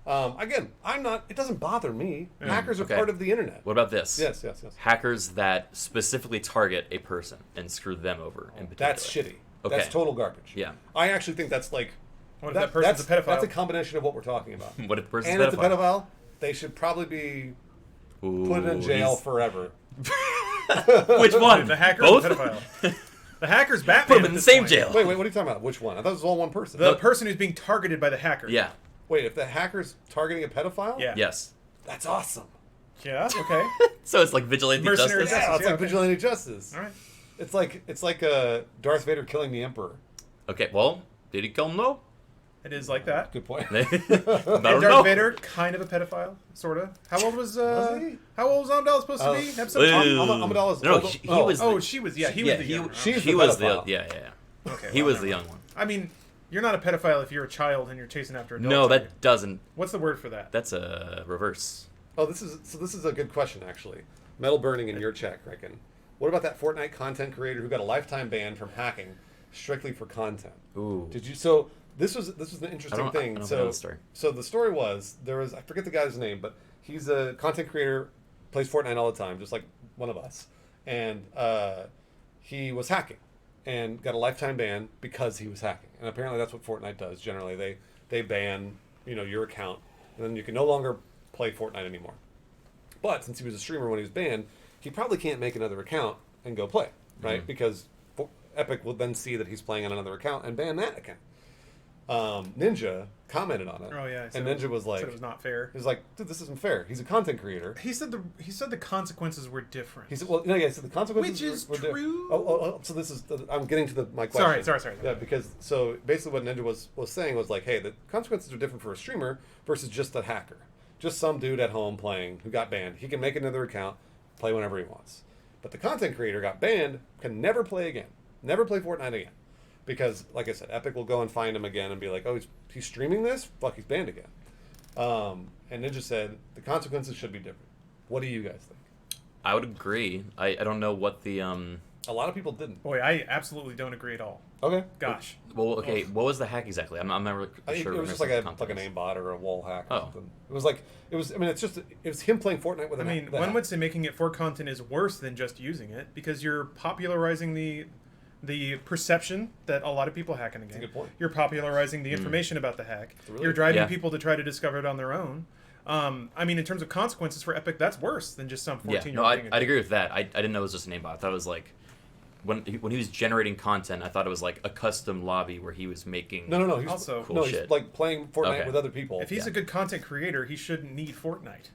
Again, I'm not. It doesn't bother me. Hackers are Okay. part of the internet. What about this? Yes. Hackers that specifically target a person and screw them over in particular. That's shitty. Okay. That's total garbage. Yeah. I actually think that's like. What if that person's that's, a pedophile? That's a combination of what we're talking about. What if the person's And a if it's a pedophile, they should probably be put in Ooh, jail he's- forever. Which one? The hacker Both? or the pedophile? The hacker's Batman. Put him at in the this same point. jail. Wait, what are you talking about? Which one? I thought it was all one person. The person who's being targeted by the hacker. Yeah. Wait, if the hacker's targeting a pedophile? Yeah. Yes. That's awesome. Yeah. Okay. So it's like vigilante Mercenary justice. justice. Yeah, it's yeah, like okay. vigilante justice. All right. It's like Darth Vader killing the Emperor. Okay. Well, did he kill him though? It is like that. Good point. I And don't Darth know. Vader, kind of a pedophile, sort of. How old was he? How old was Amidala supposed to be? in Episode Ew. two? Amidala's No, old- he was. Oh, the, she was. Yeah, he yeah, was the young. she's he the was the pedophile. yeah. Okay. He well, was the never young one. I mean, you're not a pedophile if you're a child and you're chasing after adults. No, are you? that doesn't. What's the word for that? That's a reverse. Oh, this is a good question actually. Metal burning in your chat, Criken. What about that Fortnite content creator who got a lifetime ban from hacking strictly for content? Ooh. Did you? So this was the interesting I thing. don't so know the story. so the story was there was I forget the guy's name, but he's a content creator, plays Fortnite all the time, just like one of us, and he was hacking and got a lifetime ban because he was hacking. And apparently that's what Fortnite does. Generally, they ban your account, and then you can no longer play Fortnite anymore. But since he was a streamer when he was banned, he probably can't make another account and go play, right? Because Epic will then see that he's playing on another account and ban that account. Ninja commented on it. Oh yeah. And Ninja was like, said it was not fair. he was like, dude, this isn't fair. He's a content creator. He said the consequences were different. He said, well, no, yeah, so the consequences Which is were true. So this is, I'm getting to my question. Sorry. Yeah, because, so basically what Ninja was saying was like, hey, the consequences are different for a streamer versus just a hacker. Just some dude at home playing who got banned. He can make another account, play whenever he wants. But the content creator got banned, can never play again. Never play Fortnite again. Because, like I said, Epic will go and find him again and be like, oh, he's streaming this? Fuck, he's banned again. And Ninja said, the consequences should be different. What do you guys think? I would agree. I don't know what the A lot of people didn't. Boy, I absolutely don't agree at all. Okay. Gosh. Well, okay. What was the hack exactly? I'm not really I think sure. it was what just like a context. aimbot or a wall hack or Oh. something. I mean, it was him playing Fortnite with I mean, one would say making it for content is worse than just using it because you're popularizing the perception that a lot of people hack in the game. a good point. You're popularizing the information about the hack. really- You're driving Yeah. people to try to discover it on their own. I mean, in terms of consequences for Epic, that's worse than just some 14-year-old. Yeah, no, I'd agree with that. I didn't know it was just an aimbot. I thought it was like when he was generating content. I thought it was like a custom lobby where he was making. No. He's Also- Cool no, shit. he's like playing Fortnite Okay. with other people. If he's Yeah. a good content creator, he shouldn't need Fortnite.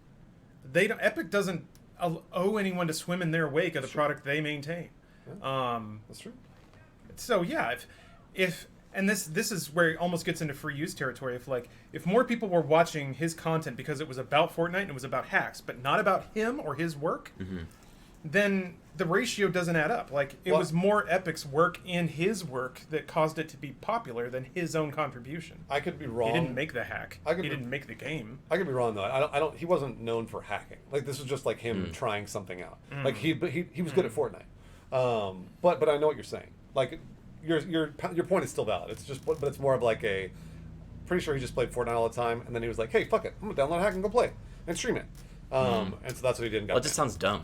Epic doesn't owe anyone to swim in their wake of the product they maintain. That's true. So yeah, if and this is where it almost gets into free use territory. If more people were watching his content because it was about Fortnite and it was about hacks, but not about him or his work, then the ratio doesn't add up. It Well- was more Epic's work in his work that caused it to be popular than his own contribution. I could be wrong. He didn't make the hack. I could He be- didn't make the game. I could be wrong though. I don't. He wasn't known for hacking. Like this was just like him trying something out. Like he was good at Fortnite. But I know what you're saying. Like your point is still valid. It's just but it's more of like a. Pretty sure he just played Fortnite all the time, and then he was like, hey, fuck it, I'm gonna download a hack and go play and stream it. And so that's what he did. Well, it just sounds dumb.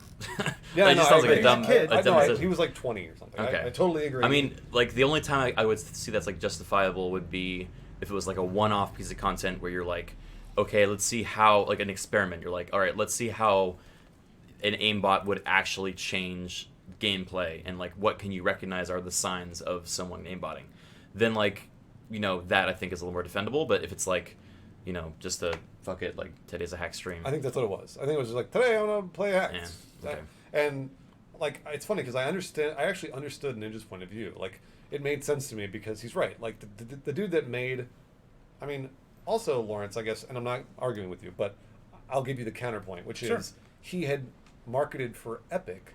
Yeah, It just sounds like a dumb, kid. decision. He was like 20 or something. Okay. I totally agree. I mean, like, the only time I would see that's, like, justifiable would be if it was, like, a one-off piece of content where you're like, okay, let's see how, like, an experiment. You're like, all right, let's see how an aimbot would actually change gameplay, and, like, what can you recognize are the signs of someone aimbotting. Then, like, you know, that I think is a little more defendable, but if it's, like, you know, just a, fuck it, like, today's a hack stream. I think that's what it was. I think it was just like, today I'm going to play hacks. Yeah, okay. And, like, it's funny because I actually understood Ninja's point of view. Like, it made sense to me because he's right. Like, the dude that made, I mean, also Lawrence, I guess, and I'm not arguing with you, but I'll give you the counterpoint, which is he had marketed for Epic,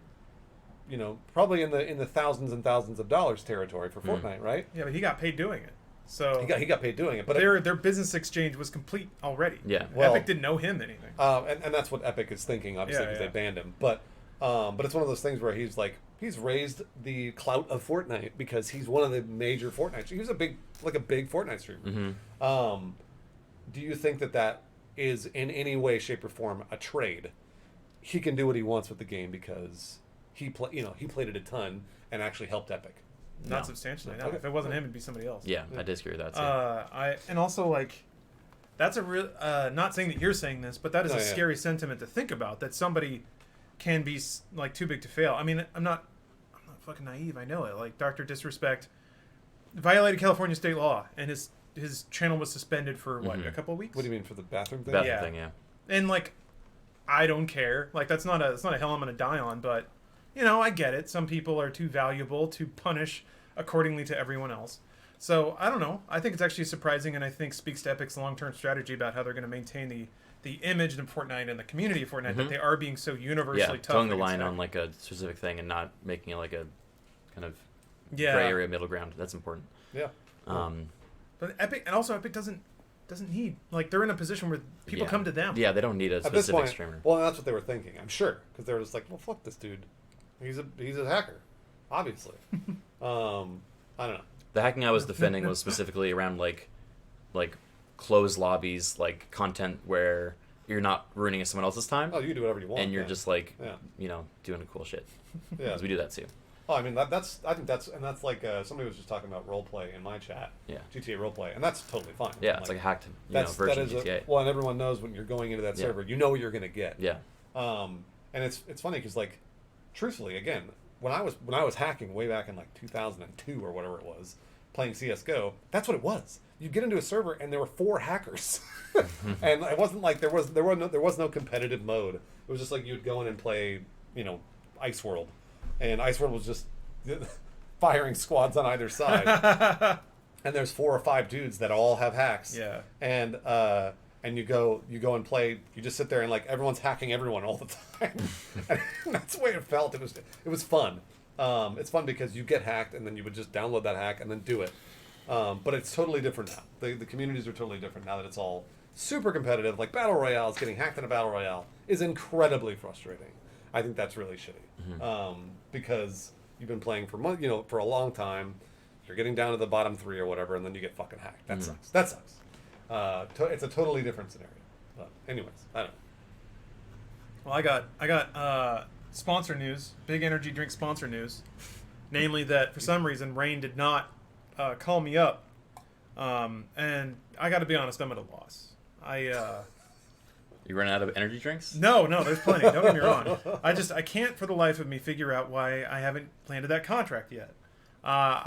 you know, probably in the thousands and thousands of dollars territory for Fortnite, right? Yeah, but he got paid doing it. So He got paid doing it, but their business exchange was complete already. Yeah. Well, Epic didn't know him anything. and that's what Epic is thinking, obviously, because Yeah. they banned him. But it's one of those things where he's like, he's raised the clout of Fortnite because he's one of the major Fortnite. He was a big Fortnite streamer. Do you think that is in any way, shape, or form a trade? He can do what he wants with the game because he played it a ton and actually helped Epic. Not No. substantially. No. Okay. If it wasn't him, it'd be somebody else. Yeah, I disagree with that, too. And also, like, that's a real. Not saying that you're saying this, but that is No, a yeah. scary sentiment to think about. That somebody can be like too big to fail. I mean, I'm not fucking naive. I know it. Like, Dr. Disrespect violated California state law, and his channel was suspended for a couple of weeks. What do you mean for the bathroom thing? Bad yeah. thing, yeah. And like, I don't care. Like, that's not a hill I'm gonna die on. But you know, I get it. Some people are too valuable to punish accordingly to everyone else. So I don't know. I think it's actually surprising, and I think speaks to Epic's long-term strategy about how they're going to maintain the image of Fortnite and the community of Fortnite, that they are being so universally tough. Towing the against line hack. on, like, a specific thing and not making it, like, a kind of Yeah. gray area middle ground. That's important. Yeah. But Epic doesn't need, like, they're in a position where people Yeah. come to them. Yeah, they don't need a At this specific point, streamer. well, that's what they were thinking, I'm sure, because they were just like, well, fuck this dude. He's a hacker, obviously. I don't know. The hacking I was defending was specifically around, like closed lobbies, like, content where you're not ruining someone else's time, Oh, you can do whatever you want. and you're yeah. just, like, Yeah. you know, doing cool shit. Yeah. Because we do that, too. Oh, I mean, I think that's like somebody was just talking about roleplay in my chat. Yeah. GTA roleplay, and that's totally fine. Yeah, it's like a hacked, that version is of GTA. well, and everyone knows when you're going into that Yeah. server, you know what you're gonna get. Yeah. And it's funny because, like, truthfully, again, when I was hacking way back in like 2002 or whatever it was, playing CS:GO, that's what it was. You get into a server and there were 4 hackers, and it wasn't like there was no competitive mode. It was just like you'd go in and play, you know, Ice World, and Ice World was just firing squads on either side, and there's 4 or 5 dudes that all have hacks. Yeah. And you go and play. You just sit there and, like, everyone's hacking everyone all the time. And that's the way it felt. It was fun. It's fun because you get hacked and then you would just download that hack and then do it. But it's totally different now. The communities are totally different now that it's all super competitive. Like, battle royales, getting hacked in a battle royale is incredibly frustrating. I think that's really shitty because you've been playing for for a long time. You're getting down to the bottom 3 or whatever, and then you get fucking hacked. That sucks. That sucks. It's a totally different scenario. But anyways, I don't know. Well, I got sponsor news, big energy drink sponsor news, namely that for some reason Rain did not call me up, and I got to be honest, I'm at a loss. You run out of energy drinks? No, there's plenty. Don't get me wrong. I can't for the life of me figure out why I haven't landed that contract yet.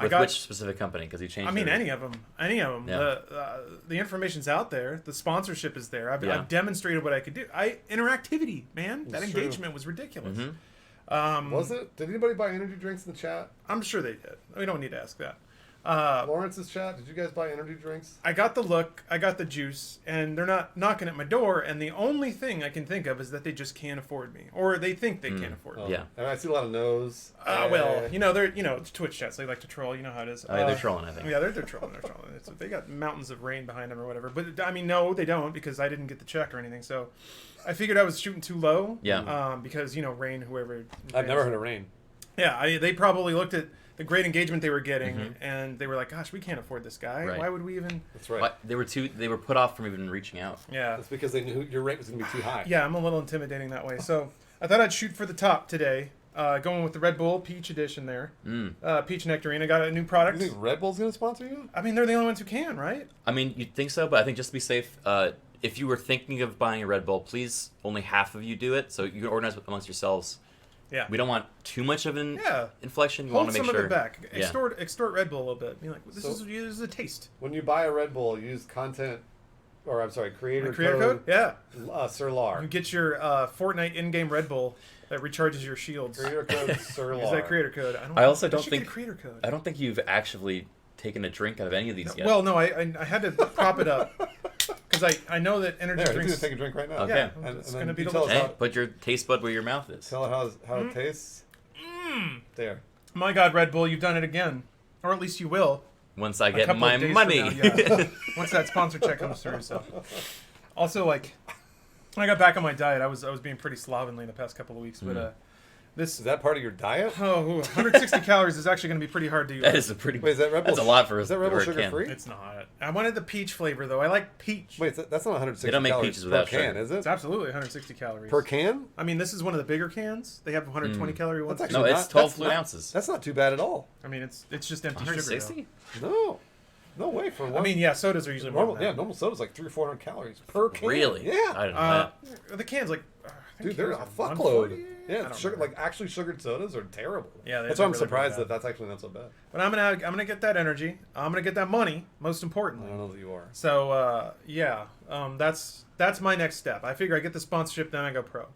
With which specific company? Because you changed. I mean, any of them. Yeah. The information's out there. The sponsorship is there. Yeah. I've demonstrated what I could do. Interactivity, man. That It's true. engagement was ridiculous. Was it? Did anybody buy energy drinks in the chat? I'm sure they did. We don't need to ask that. Lawrence's chat, did you guys buy energy drinks? I got the look, I got the juice, and they're not knocking at my door, and the only thing I can think of is that they just can't afford me. Or they think they can't afford me. Oh. Yeah. And I see a lot of no's. Well, it's Twitch chats. They like to troll. You know how it is. They're trolling, I think. Yeah, they're trolling. They got mountains of rain behind them or whatever. But, I mean, no, they don't, because I didn't get the check or anything. So I figured I was shooting too low. Yeah. Because, Rain, whoever... I've never heard of rain. Yeah, they probably looked at the great engagement they were getting, and they were like, "Gosh, we can't afford this guy. Right. Why would we even?" That's right. What? They were put off from even reaching out. Yeah, That's because they knew your rate was going to be too high. yeah, I'm a little intimidating that way. So I thought I'd shoot for the top today. Going with the Red Bull Peach Edition there. Peach Nectarine. I got a new product. You think Red Bull's going to sponsor you? I mean, they're the only ones who can, right? I mean, you'd think so, but I think just to be safe, if you were thinking of buying a Red Bull, please only half of you do it, so you can organize amongst yourselves. Yeah. We don't want too much of an inflection. You Hold want to make some sure. of it back. Yeah. Extort Red Bull a little bit. Be like, this So- is a taste. When you buy a Red Bull, use content, or I'm sorry, creator Code? Yeah. Sir Lar. You get your Fortnite in-game Red Bull that recharges your shields. Creator code Sir Use Lar. that creator code. I also I don't should think- get a creator code. I don't think you've actually taken a drink out of any of these yet. Well, no, I had to prop it up because I know that energy There, he's drinks. going to take a drink right now. Okay. Yeah, And, it's and gonna then be you tell us delicious. Hey, put your taste bud where your mouth is. tell her how it tastes. There. My God, Red Bull, you've done it again, or at least you will. Once I A get couple my of days money. from now, yeah. Once that sponsor check comes through. So, also like, when I got back on my diet, I was being pretty slovenly the past couple of weeks, but this Is that part of your diet? 160 calories is actually going to be pretty hard to. That is a pretty. Wait, is that Red Bull? That's a lot for Is that Red Bull for a sugar can. free? It's not. I wanted the peach flavor though. I like peach. Wait, that's not 160 They don't make calories peaches per without can, sugar. is it? It's absolutely 160 calories. Per can? I mean, this is one of the bigger cans. They have 120 calorie ones. That's No, actually it's not- 12 that's fluid not- ounces. That's not too bad at all. I mean, it's just empty sugar. 160? No. No way. For Though. one. I mean, yeah, sodas are usually more normal, than that. normal soda's like 300 or 400 calories per can. Really? Yeah. I didn't know that. The cans like. I think Dude, they're a cans are fuckload. 140? I Yeah, don't sugar, remember. like actually sugared sodas are terrible. Yeah, that's why I'm they're really surprised bad. that that's actually not so bad. But I'm gonna get that energy. I'm gonna get that money. Most I importantly. don't know that you are. So that's my next step. I figure I get the sponsorship, then I go pro.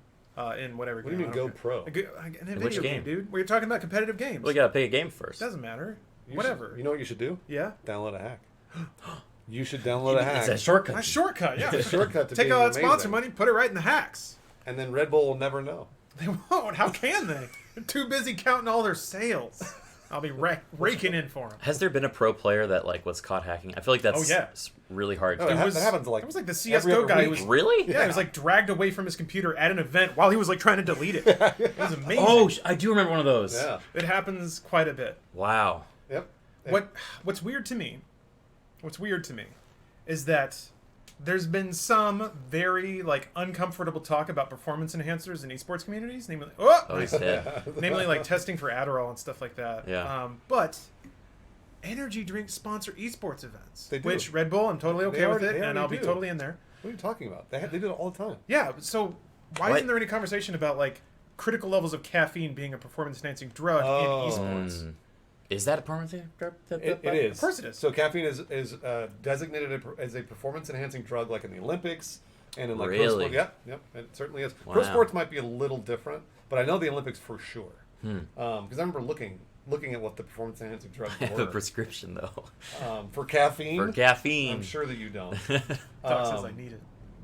In whatever. What do game. you mean I don't go care. pro? In a which video game? dude. We're talking about competitive games. Well, you gotta pick a game first. Doesn't matter. You Whatever. should- you know what you should do? Yeah. Download a hack. You should download a hack. It's a shortcut. A shortcut. Yeah. It's a shortcut to Take being all that amazing. sponsor money, put it right in the hacks. And then Red Bull will never know. They won't. How can they? They're too busy counting all their sales. I'll be raking in for them. Has there been a pro player that like was caught hacking? I feel like that's Oh, yeah. really hard. No, to it was- happens like It was like the every CS:GO other guy who week. was Really? Yeah, he was like dragged away from his computer at an event while he was like trying to delete it. It was amazing. Oh, I do remember one of those. Yeah. It happens quite a bit. Wow. Yep. What's weird to me is that there's been some very like uncomfortable talk about performance enhancers in esports communities, namely Oh, he's dead. namely like testing for Adderall and stuff like that. Yeah. But energy drinks sponsor esports events, They do. which Red Bull, I'm totally okay with it, they and I'll already be do. totally in there. What are you talking about? They do it all the time. Yeah. So why What? isn't there any conversation about like critical levels of caffeine being a performance enhancing drug Oh. in esports? Is that a permanence? It is. Of course it is. So caffeine is designated as a performance-enhancing drug, like in the Olympics and in like pro Really? sport. Yep, it certainly is. Wow. Pro sports might be a little different, but I know the Olympics for sure. Hmm. Because I remember looking at what the performance-enhancing drugs I have a were prescription though. for caffeine. For caffeine. I'm sure that you don't. Doc says I need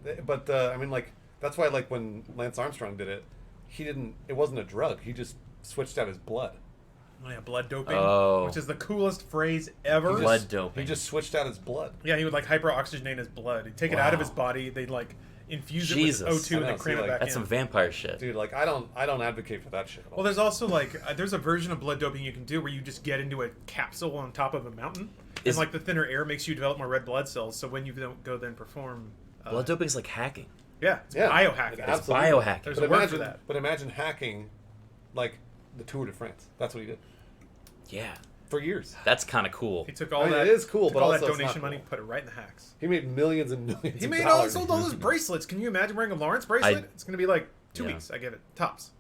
it. But I mean, like that's why, like when Lance Armstrong did it, he didn't. It wasn't a drug. He just switched out his blood. Oh, yeah, blood doping, Oh. which is the coolest phrase ever. He Blood just- doping. He just switched out his blood. Yeah, he would like hyperoxygenate his blood. He'd take it out of Wow. his body. They'd like infuse Jesus. it with O2 and I then know, cram see, it like, back That's in. some vampire shit. Dude, like I don't advocate for that shit at all. Well, there's also like there's a version of blood doping you can do where you just get into a capsule on top of a mountain, Is- and like the thinner air makes you develop more red blood cells. So when you don't go then perform, Blood doping's like hacking. yeah, it's Yeah, biohacking. it's It's absolutely. biohacking. There's but a word imagine for that. But imagine hacking, like the Tour de France. That's what he did Yeah. for years. That's kind of cool. He took all I mean, that. it is cool, took but all also that it's not donation money, cool. put it right in the hacks. He made millions and millions. He of made dollars. sold all those bracelets. Can you imagine wearing a Lawrence bracelet? It's gonna be like 2 Yeah. weeks. I give it tops.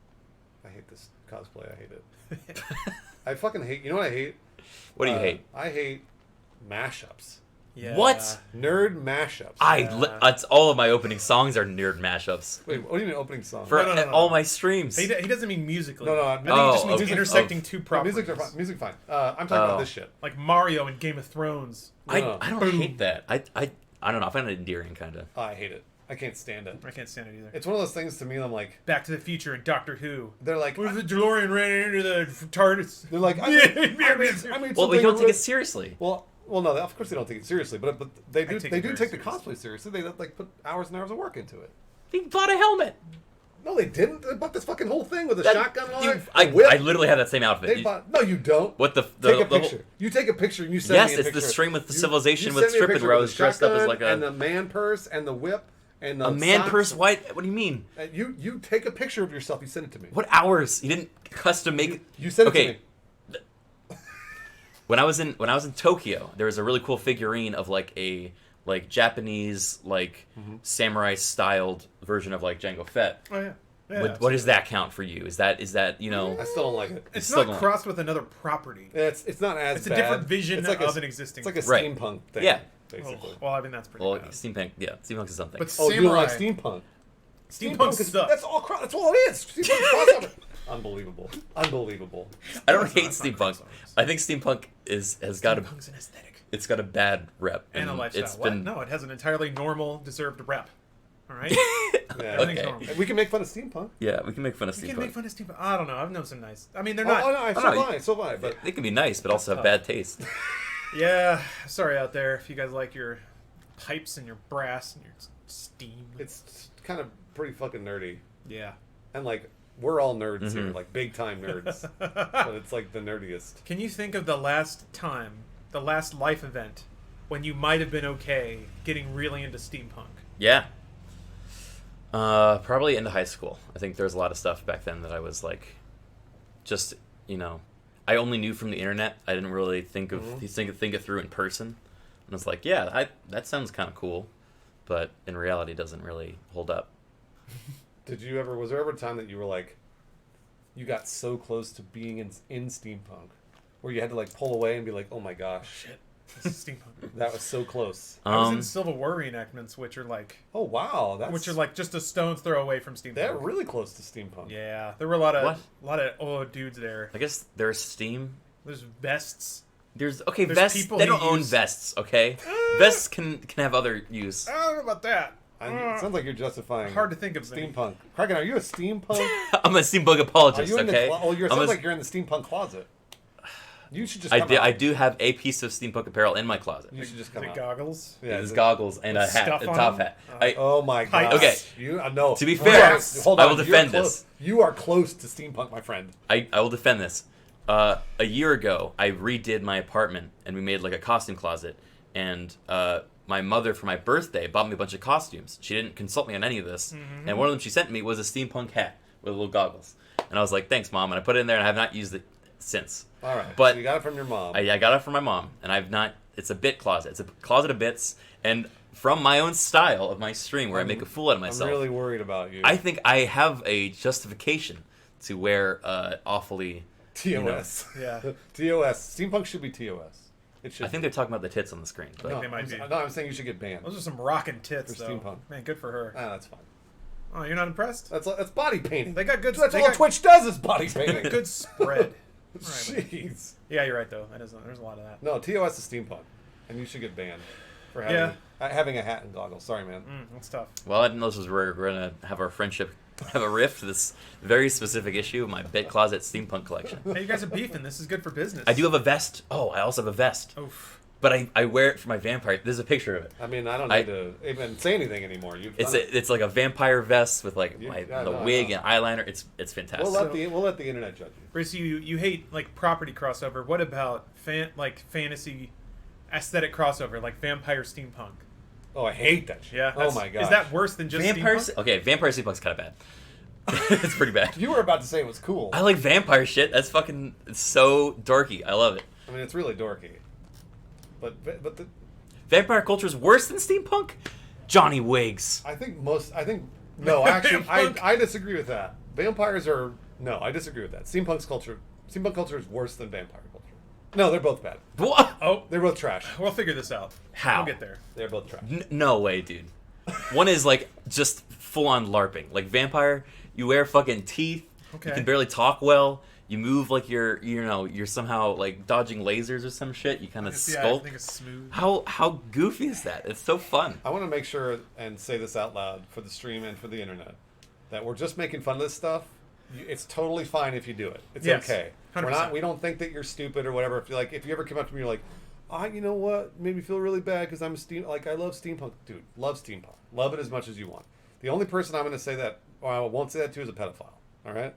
I hate this cosplay. I hate it. I fucking hate. You know what I hate? What do you hate? I hate mashups. Yeah. What? Nerd mashups. It's all of my opening songs are nerd mashups Wait, what do you mean opening song? for No. all my streams. He doesn't mean musically. No, I I think he just means okay. intersecting two No, properties. music fine. I'm talking about Oh. this shit. Like Mario in Game of Thrones. I No. don't hate that. I don't know. I find it endearing, kind of. Oh, I hate it. I can't stand it. I can't stand it either. It's one of those things to me. I'm like, Back to the Future and Doctor Who. they're like, What if the DeLorean ran into the TARDIS? they're like, I made Well, we something don't take it seriously. Well, no, of course they don't take it seriously, but they do. take They it do very take the seriously. cosplay seriously. They like put hours and hours of work into it. He bought a helmet. No, they didn't. They bought this fucking whole thing with a That- shotgun on dude, it. I a whip. literally have that same outfit. They bought. No, you don't. What the Take a whole- picture. You take a picture and you send Yes, me a it's picture. the stream with the You- Civilization you with send me a stripping picture where I with was the dressed up as shotgun like a and the man purse and the whip and the man socks. purse. What do you mean? And you take a picture of yourself. You send it to me. What hours? You didn't custom make. You sent it okay. to me. When I was in Tokyo, there was a really cool figurine of like a Japanese samurai styled version of like Jango Fett. Oh yeah. Yeah, What does that count for you? Is that you know? I still don't like it. It's still not not- crossed with another property. It's not as It's a bad. different vision It's like of an existing. It's like a Right. steampunk thing. Yeah. Basically. Well, I mean that's pretty Well, bad. steampunk. Yeah, steampunk is something. But Oh, you don't samurai, like steampunk? steampunk is stuff. that's all it is. Steampunk crossover. Unbelievable. Unbelievable. I don't That's hate not steampunk. crossovers. I think steampunk has got Steampunk's an aesthetic it's got a bad rep. and a lifestyle. It's What? been No, it has an entirely normal, deserved rep. All right. Yeah. Everything's Okay. normal. We can make fun of steampunk. yeah, we can make fun of You steampunk. can make fun of steampunk. I don't know. I've known some nice. I mean, they're Oh, not. no, so no, have I. So have I. But They can be nice, but also have tough. bad taste. Yeah. Sorry out there if you guys like your pipes and your brass and your steam. it's kind of pretty fucking nerdy. Yeah. And like we're all nerds Mm-hmm. here, like big time nerds. But it's like the nerdiest. Can you think of the last life event when you might have been okay getting really into steampunk? Yeah. Probably into high school. I think there's a lot of stuff back then that I was like, just I only knew from the internet. I didn't really think of think it through in person. And I was like, yeah, that sounds kind of cool, but in reality, it doesn't really hold up. Was there ever a time that you were like, you got so close to being in steampunk, where you had to like pull away and be like, oh my gosh, Shit. This is steampunk. that was so close. I was in Civil War reenactments, which are like Oh wow, just a stone's throw away from steampunk. they're really close to steampunk. Yeah, there were a lot of dudes there. I guess there's Steam. There's vests. There's There's vests. people They who don't own use- vests. Okay, vests can have other use. I don't know about that. It sounds like you're justifying Hard to think of many. steampunk. Criken, are you a steampunk? I'm a steampunk Are apologist. you in Okay. the? It I'm sounds a- like you're in the steampunk closet. You should just. I Come do, out. I do have a piece of steampunk apparel in my closet. You should just come The out. goggles. Yeah, It is the- goggles and a With hat, stuff a on top them? hat. Oh my god. Okay. You no. To be Hold fair, on, hold I on, will you're defend close. this. You are close to steampunk, my friend. I will defend this. A year ago, I redid my apartment, and we made like a costume closet. And my mother, for my birthday, bought me a bunch of costumes. She didn't consult me on any of this. And one of them she sent me was a steampunk hat with little goggles. And I was like, thanks, Mom. And I put it in there, and I have not used it since. All right. But so you got it from your mom. I got it from my mom, and I've not. It's a bit closet. It's a closet of bits, and from my own style of my stream, where I make a fool out of myself. I'm really worried about you. I think I have a justification to wear awfully. TOS. Yeah. TOS. Steampunk should be TOS. It should. I think they're talking about the tits on the screen, but No, they might be. I'm saying you should get banned. Those are some rockin' tits, For though. steampunk. Man, good for her. Ah, that's fine. Oh, you're not impressed? That's body painting. They got good. That's they all got Twitch does is body painting. good spread. Right. Jeez. Yeah, you're right though. There's a lot of that. No, TOS is steampunk, and you should get banned for having a hat and goggles. Sorry, man. That's tough. well, I didn't know this was where we're gonna have our friendship have a rift. This very specific issue of my bit closet steampunk collection. Hey, you guys are beefing. This is good for business. I do have a vest. Oh, I also have a vest, Oof. but I wear it for my vampire. There's a picture of it. I mean, I don't I- need to even say anything anymore. You've It's done it. it's like a vampire vest with like You- my yeah, the no, I wig know. and eyeliner. It's fantastic. We'll let the internet judge you. Bruce, you hate like property crossover. What about fantasy aesthetic crossover, like vampire steampunk? Oh, I hate that shit. Yeah. Oh my god. Is that worse than just Vampire. steampunk? Okay, vampire steampunk's kind of bad. It's pretty bad. You were about to say it was cool. I like vampire shit. That's fucking. It's so dorky. I love it. I mean, it's really dorky. But the Vampire culture is worse than steampunk. Johnny Wigs. I think no, actually, Vampunk. I disagree with that. Vampires are no, I disagree with that. Steampunk culture is worse than vampire culture. No, they're both bad. What? Oh, They're both trash. we'll figure this out. How? We'll get there. They're both trash. No way, dude. One is like just full on LARPing. Like vampire, you wear fucking teeth. Okay. You can barely talk well. You move like you're somehow like dodging lasers or some shit. You kind of Yeah, I skulk. think it's smooth. How goofy is that? It's so fun. I want to make sure and say this out loud for the stream and for the internet that we're just making fun of this stuff. It's totally fine if you do it. It's Yes, okay. 100%. We don't think that you're stupid or whatever. If you ever come up to me, you're like, you know what? Made me feel really bad because I love steampunk. Dude, love steampunk. Love it as much as you want. The only person I'm going to say that, or I won't say that to, is a pedophile. All right?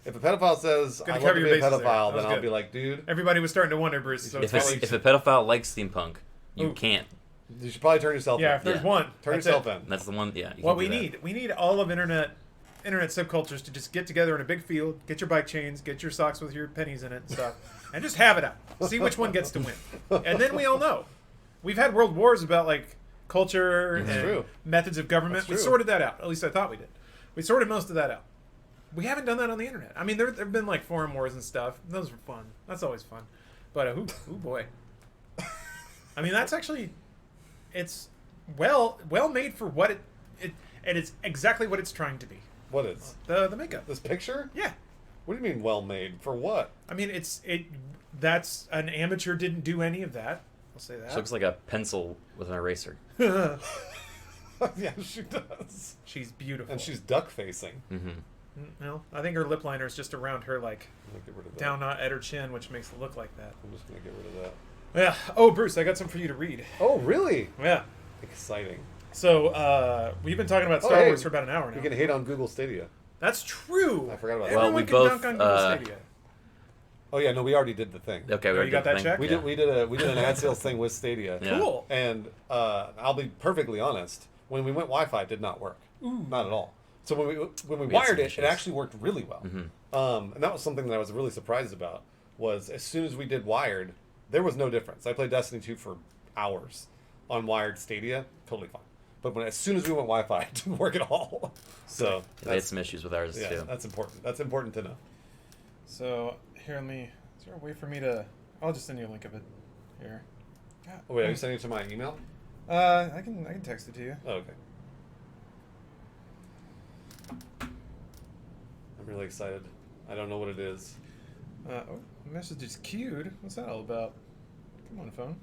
If a pedophile says, Gotta I want cover to your be a bases there. pedophile, That was then I'll good. be like, dude, Everybody was starting to wonder, Bruce. So If, it's it's, probably- if a pedophile likes steampunk, you Ooh. can't. you should probably turn yourself yeah, in. if there's Yeah. one, Turn that's yourself it. in. That's the one. Yeah. You What can we do that. need all of internet subcultures to just get together in a big field, get your bike chains, get your socks with your pennies in it and stuff, and just have it out. See which one gets to win, and then we all know. We've had world wars about like culture and true. methods of government. That's We true. sorted that out. At least I thought we did. We sorted most of that out. We haven't done that on the internet. I mean, there have been like forum wars and stuff. Those were fun. That's always fun. But oh boy. I mean, that's actually, it's well made for what it is exactly what it's trying to be. What is? The makeup. This picture? Yeah. What do you mean well made? For what? I mean, that's an amateur didn't do any of that. I'll say that. She looks like a pencil with an eraser. Yeah, she does. She's beautiful. And she's duck facing. Mm-hmm. No, I think her lip liner is just around her like I'm gonna get rid of that. down at her chin, which makes it look like that. I'm just gonna get rid of that. Yeah. Oh, Bruce, I got something for you to read. Oh, really? Yeah. Exciting. So we've been talking about Star hey, Wars for about an hour now. You can hate on Google Stadia. That's true. I forgot about that. Well, Everyone we can both, dunk on Google Stadia. Oh yeah, no, we already did the thing. Okay, Oh, we you got that checked? We did an ad sales thing with Stadia. Yeah. Cool. And I'll be perfectly honest. When we went Wi-Fi, it did not work. Not at all. So when we We had wired some it, issues. it actually worked really well. Mm-hmm. And that was something that I was really surprised about. Was as soon as we did wired, there was no difference. I played Destiny 2 for hours on wired Stadia, totally fine. But as soon as we went Wi-Fi, it didn't work at all. So We had some issues with ours yeah, too. that's important. That's important to know. So here, is there a way for me to? I'll just send you a link of it. Here. Oh wait, are you sending it to my email? I can text it to you. Oh, okay. I'm really excited. I don't know what it is. The message is queued. What's that all about? Come on, phone.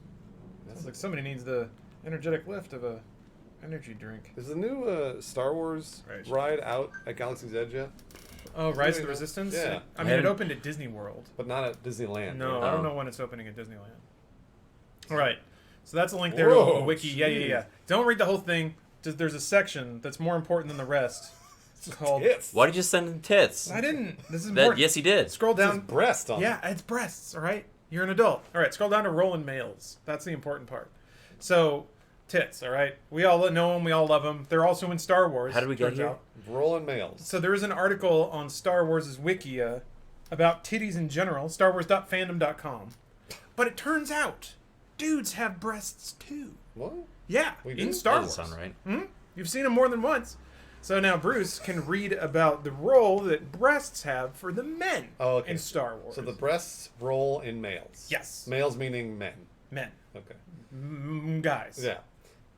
Sounds like somebody needs the energetic lift of a energy drink. Is the new Star Wars Right. ride out at Galaxy's Edge yet? Oh, Rise of the know. Resistance? Yeah. I mean, it opened at Disney World. But not at Disneyland. No, right? I don't know when it's opening at Disneyland. All right. So that's a link there to Whoa, a wiki. Yeah. Don't read the whole thing. There's a section that's more important than the rest. It's called... Tits. Why did you send him tits? I didn't. This is That, important. yes, he did. Scroll It says down. breast on Yeah, it's breasts, all right? You're an adult. All right, scroll down to rolling males. That's the important part. So, tits, all right? We all know them. We all love them. They're also in Star Wars. How did we get turns here? out. it. Rolling males. So there is an article on Star Wars' Wikia about titties in general, starwars.fandom.com. But it turns out dudes have breasts too. What? Yeah, We in do? Star That Wars. doesn't sound right. You've seen them more than once. So now Bruce can read about the role that breasts have for the men Oh, okay. in Star Wars. So the breasts roll in males. Yes. Males meaning men. men. Okay. Guys. Yeah.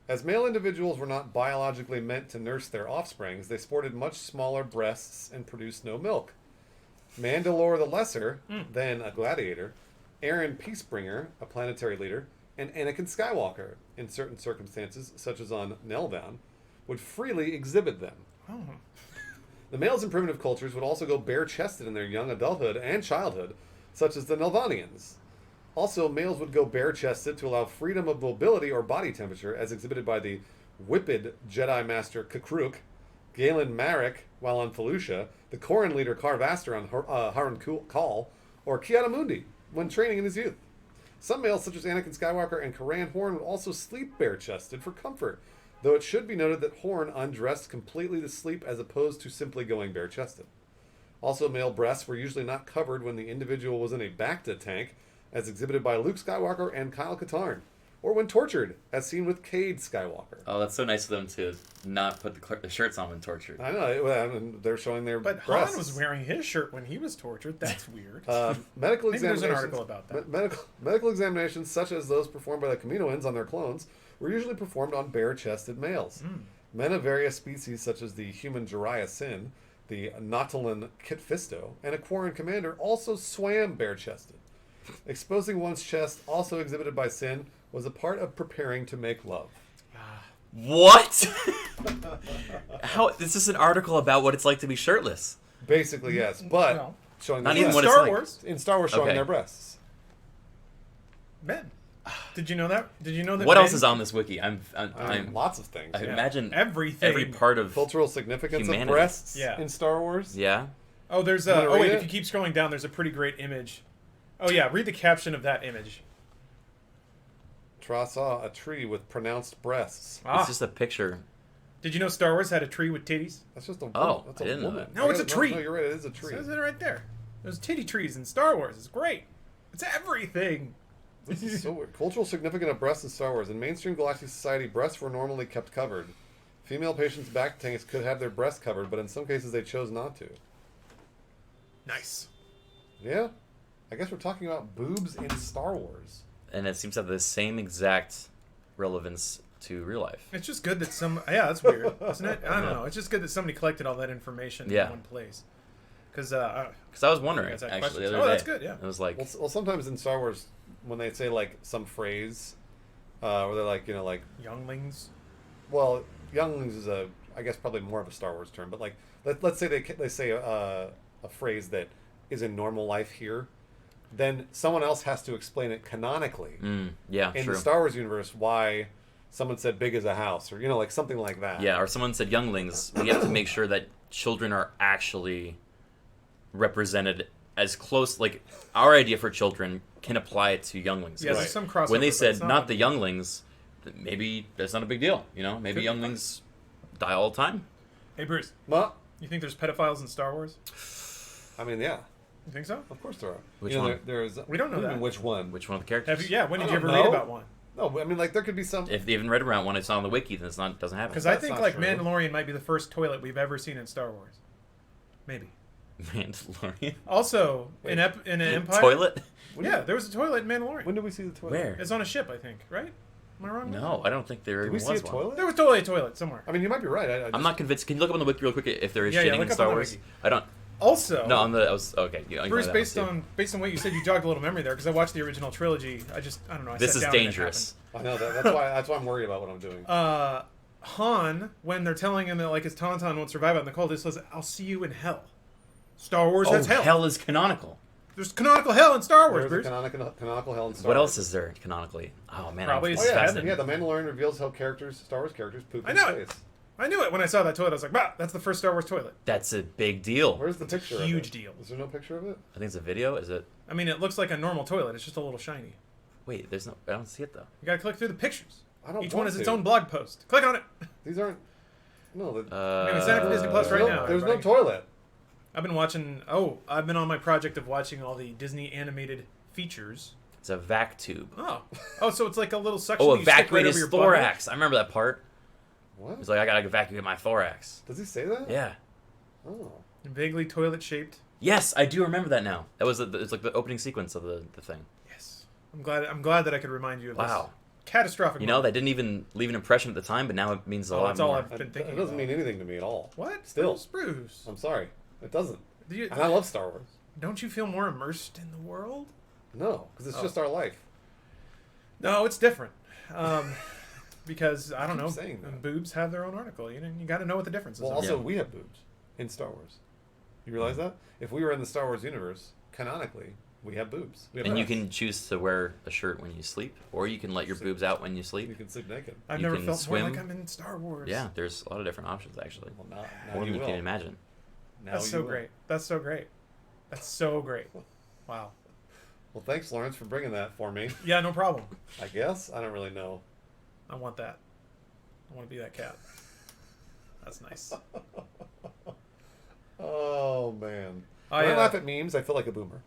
As male individuals were not biologically meant to nurse their offsprings, they sported much smaller breasts and produced no milk. Mandalore the Lesser, then a gladiator, Aaron Peacebringer, a planetary leader, and Anakin Skywalker, in certain circumstances, such as on Neldown, would freely exhibit them. Oh. The males in primitive cultures would also go bare-chested in their young adulthood and childhood, such as the Nelvanians. Also, males would go bare-chested to allow freedom of mobility or body temperature, as exhibited by the whipped Jedi Master Kakruk, Galen Marek while on Felucia, the Corran leader Carvaster on Harun Kal, or Kiadamundi when training in his youth. Some males, such as Anakin Skywalker and Karan Horn, would also sleep bare-chested for comfort, though it should be noted that Horn undressed completely to sleep as opposed to simply going bare-chested. Also, male breasts were usually not covered when the individual was in a Bacta tank, as exhibited by Luke Skywalker and Kyle Katarn, or when tortured, as seen with Cade Skywalker. Oh, that's so nice of them to not put the shirts on when tortured. I know, they're showing their But breasts. Han was wearing his shirt when he was tortured. That's weird. Medical Maybe there's an examinations. article about that. Medical examinations, such as those performed by the Kaminoans on their clones, were usually performed on bare-chested males. Men of various species, such as the human Jiraiya Sin, the Nautolan Kitfisto, and a Quarren commander, also swam bare-chested. Exposing one's chest, also exhibited by Sin, was a part of preparing to make love. What? How? This is an article about what it's like to be shirtless. Basically, yes, but Well, showing not their even breasts. what it's Star like. Wars, In Star Wars, showing Okay. their breasts. men. Did you know that? Did you know that? What else men- is on this wiki? I mean, lots of things. I Yeah. imagine Everything. every part of Cultural significance Humanity. of breasts Yeah. in Star Wars. Yeah. Oh, there's You wanna oh wait, read if it? you keep scrolling down, there's a pretty great image. Oh yeah, read the caption of that image. Saw a tree with pronounced breasts. Ah, It's just a picture. did you know Star Wars had a tree with titties? That's just a woman. Oh, That's I a didn't know woman. that. No, it's a tree. No, you're right. It is a It tree. says it right there. There's titty trees in Star Wars. It's great. It's everything. This is so weird. Cultural significance of breasts in Star Wars. In mainstream galactic society, breasts were normally kept covered. Female patients' back tanks could have their breasts covered, but in some cases they chose not to. Nice. Yeah? I guess we're talking about boobs in Star Wars. And it seems to have the same exact relevance to real life. It's just good that some. Yeah, that's weird, isn't it? I don't know. It's just good that somebody collected all that information Yeah. in one place. Because Because I was wondering, You guys had actually, the questions? other Oh, day. that's good, yeah. It was like, Well, sometimes in Star Wars, when they say, like, some phrase, where they're like, like, younglings. well, younglings is I guess probably more of a Star Wars term, but like, let's say they say a phrase that is in normal life here, then someone else has to explain it canonically yeah, in true. the Star Wars universe why someone said big as a house, or like something like that. Yeah, or someone said younglings. We have to make sure that children are actually represented as close. Like, our idea for children can apply it to younglings. Yeah, Right. there's some crossover. When they but said it's not the younglings, maybe that's not a big deal. Maybe Could be younglings die all the time. Hey Bruce, Well, you think there's pedophiles in Star Wars? I mean, yeah, You think so? of course there are. Which You know, one? There's We don't know what do you that. mean, which one? Which one of the characters? Have you? Yeah. When did I you ever don't read know. about one? No, I mean, like, there could be some. If they even read around one, it's not on the wiki, then doesn't happen. Because I That's think not like true. Mandalorian might be the first toilet we've ever seen in Star Wars. Maybe. Mandalorian. Also, in an Empire. Toilet? Yeah, there was a toilet in Mandalorian. When did we see the toilet? Where? It's on a ship, I think. Right? Am I wrong? No, I don't think there Did even we was see a one. toilet? There was totally a toilet somewhere. I mean, you might be right. I I'm just- not convinced. Can you look up on the wiki real quick if there is Yeah, shitting look in up Star on the Wars? wiki. I don't. Also, No, on the. I was okay. You Bruce, that based one, too. on what you said, you jogged a little memory there because I watched the original trilogy. I don't know. I This sat is down and it dangerous. I know that's why I'm worried about what I'm doing. happened. Han, when they're telling him that like his tauntaun won't survive out in the cold, he says, "I'll see you in hell." Star Wars Oh, has hell. hell is canonical. There's canonical hell in Star Wars, There's a Bruce. canonical hell in Star What Wars. else is there canonically? Oh man, Probably it's Oh yeah, fascinating. yeah. The Mandalorian reveals how Star Wars characters poop I in know it. space. I knew it when I saw that toilet. I was like, "Wow, that's the first Star Wars toilet." That's a big deal. Where's the picture? of huge it? deal. Is there no picture of it? I think it's a video. Is it? I mean, it looks like a normal toilet. It's just a little shiny. Wait, there's no. I don't see it though. You gotta click through the pictures. I don't Each want one is its to. own blog post. Click on it. These aren't. No. Maybe sign up for Disney Plus right now, There's no everybody. toilet. I've been watching. Oh, I've been on my project of watching all the Disney animated features. It's a vac tube. Oh, so it's like a little suction. Oh, that you stick right evacuate over his your butthole? thorax. I remember that part. What? He's like, I gotta evacuate my thorax. Does he say that? Yeah. Oh. Vaguely toilet shaped. Yes, I do remember that now. That was it's like the opening sequence of the thing. Yes, I'm glad that I could remind you of Wow. this catastrophic. You know, moment. that didn't even leave an impression at the time, but now it means a Oh, lot that's all more. I've been thinking. It doesn't about. mean anything to me at all. What? Still. Bruce. I'm sorry. It doesn't. Do you, And I love Star Wars. don't you feel more immersed in the world? No, because it's Oh. just our life. No, it's different. Because I don't keep know, saying that. boobs have their own article. You got to know what the difference is. Well, are. also, Yeah. we have boobs in Star Wars. You realize that? If we were in the Star Wars universe, canonically, we have boobs. We have And you breasts. can choose to wear a shirt when you sleep, or you can let your boobs out when you You sleep. can sleep naked. I've you never can felt more swim. like I'm in Star Wars. Yeah, there's a lot of different options actually. Well, now More than you you can will. imagine. Now That's you so will. great. That's so great. That's so great. Wow. Well, thanks, Lawrence, for bringing that for me. Yeah, no problem. I guess. I don't really know. I want that. I want to be that cat. That's nice. Oh, man. I, When I laugh at memes, I feel like a boomer.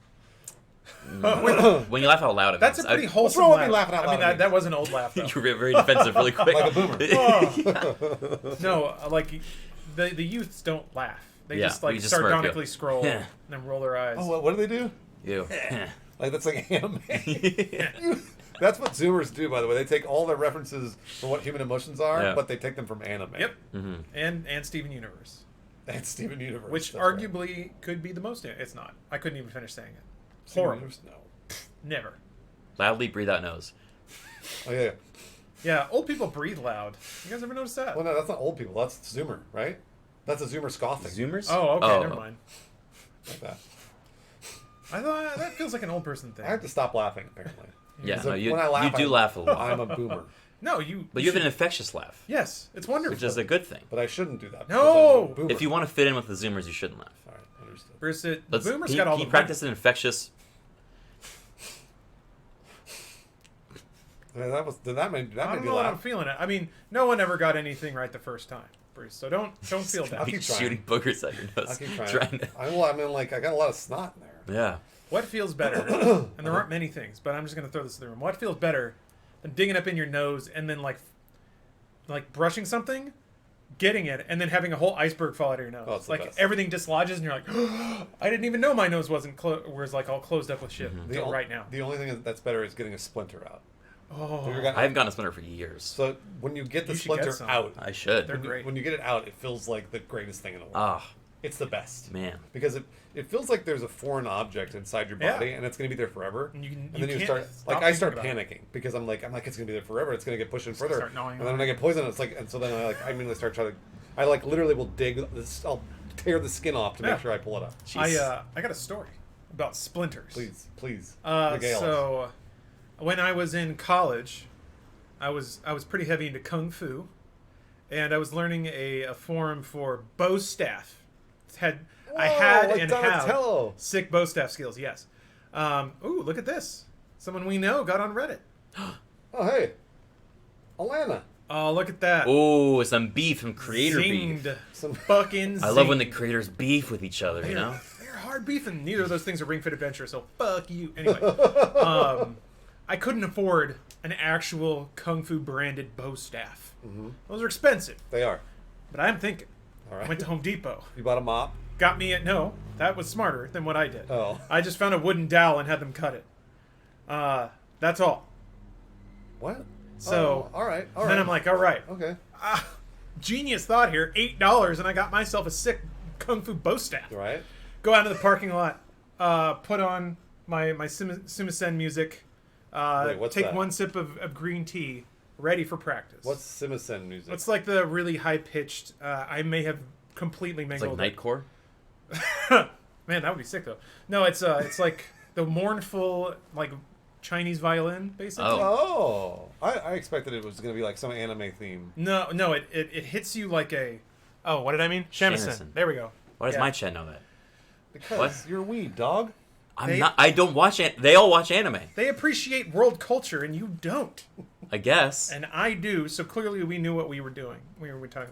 When you laugh out loud, it That's a means- pretty I- wholesome wrong with laugh. me laughing out I mean, loud? that was an old laugh, though. You were very defensive really quick. Like a boomer. Oh. No, like, the youths don't laugh. They Yeah, just, like, you just smirk, sardonically yeah. scroll Yeah. and then roll their eyes. Oh, what do they do? You. Like, that's like anime. That's what Zoomers do, by the way. They take all their references for what human emotions are, Yeah. but they take them from anime. Yep. hmm And Steven Universe. And Steven Universe. Which that's right. arguably could be the most. It's not. I couldn't even finish saying it. Steven Horrible. Universe? No. Never. Loudly breathe out nose. Oh, yeah. Yeah, old people breathe loud. You guys ever notice that? Well, no, that's not old people. That's Zoomer, right? That's a Zoomer scoffing. Zoomers? Oh, okay, Oh. never mind. Like that. I thought that feels like an old person thing. I have to stop laughing, apparently. Yeah, So no, you when I laugh, do laugh a lot. I'm a boomer, No, you. But you have an infectious laugh, Yes, it's wonderful. which is a good thing. but I shouldn't do that. No! because I'm a boomer. If you want to fit in with the Zoomers, you shouldn't laugh. All right, understood. Bruce, the Let's, boomers can got all you the practice an infectious? That made I me don't know what I'm laugh. feeling it. I mean, no one ever got anything right the first time, Bruce. So don't feel I'll bad. keep trying. Shooting boogers at your I nose. keep trying. Trying to- I mean, like I got a lot of snot in there. Yeah. What feels better? And there aren't many things, but I'm just gonna throw this in the room. What feels better than digging up in your nose and then like brushing something, getting it, and then having a whole iceberg fall out of your nose? Oh, it's the like best. everything dislodges, and you're like, I didn't even know my nose wasn't was like all closed up with shit until right now. The only thing that's better is getting a splinter out. Oh, Have you ever got- I haven't gotten a splinter for years. So when you get the You should get splinter some. out, I should. They're great. when you get it out, it feels like the greatest thing in the world. Ah, It's the best. man. Because it feels like there's a foreign object inside your Yeah. body, and it's going to be there forever. And you can- and you then you can't start stop I start thinking about panicking because I'm like it's going to be there forever. It's going to get pushed in further, start gnawing and then on when I get poisoned, it's like, and so then I immediately start trying to, I like literally will dig this, I'll tear the skin off to make Yeah. sure I pull it up. I got a story about splinters. Please, regale us. So when I was in college, I was pretty heavy into kung fu, and I was learning a form for bow staff. I had like and have Donatello. sick bow staff skills. Yes. Ooh, look at this! Someone we know got on Reddit. Oh hey, Alana. Oh, look at that! Oh, some beef, some creator beef. Zinged. Some Fucking. I love when the zinged. creators beef with each other, you know? They're hard beef, and neither of those things are Ring Fit Adventure, so fuck you. Anyway, I couldn't afford an actual Kung Fu branded bow staff. Mm-hmm. Those are expensive, They are. but I'm thinking. All I right. went to Home Depot. You bought a mop. Got me at no. That was smarter than what I did. Oh. I just found a wooden dowel and had them cut it. That's all. What? So all right. All then right. I'm like, all right, okay. genius thought here. $8, and I got myself a sick Kung Fu bow staff. All right. Go out into the parking lot, put on my Sumisen music, Wait, what's take that? one sip of green tea, ready for practice. What's Simisen music? It's like the really high pitched? I may have completely It's mangled like it. Nightcore. Man, that would be sick though. No, it's like the mournful like Chinese violin basically. Oh. Oh, I expected it was going to be like some anime theme. No, it hits you like a. Oh, what did I mean? Shamisen. Shamisen. There we go. Why does Yeah. my chat know that? Because What? you're a weeb, dog. I don't watch it. They all watch anime. They appreciate world culture and you don't, I guess. and I do. So clearly we knew what we were doing. We were talking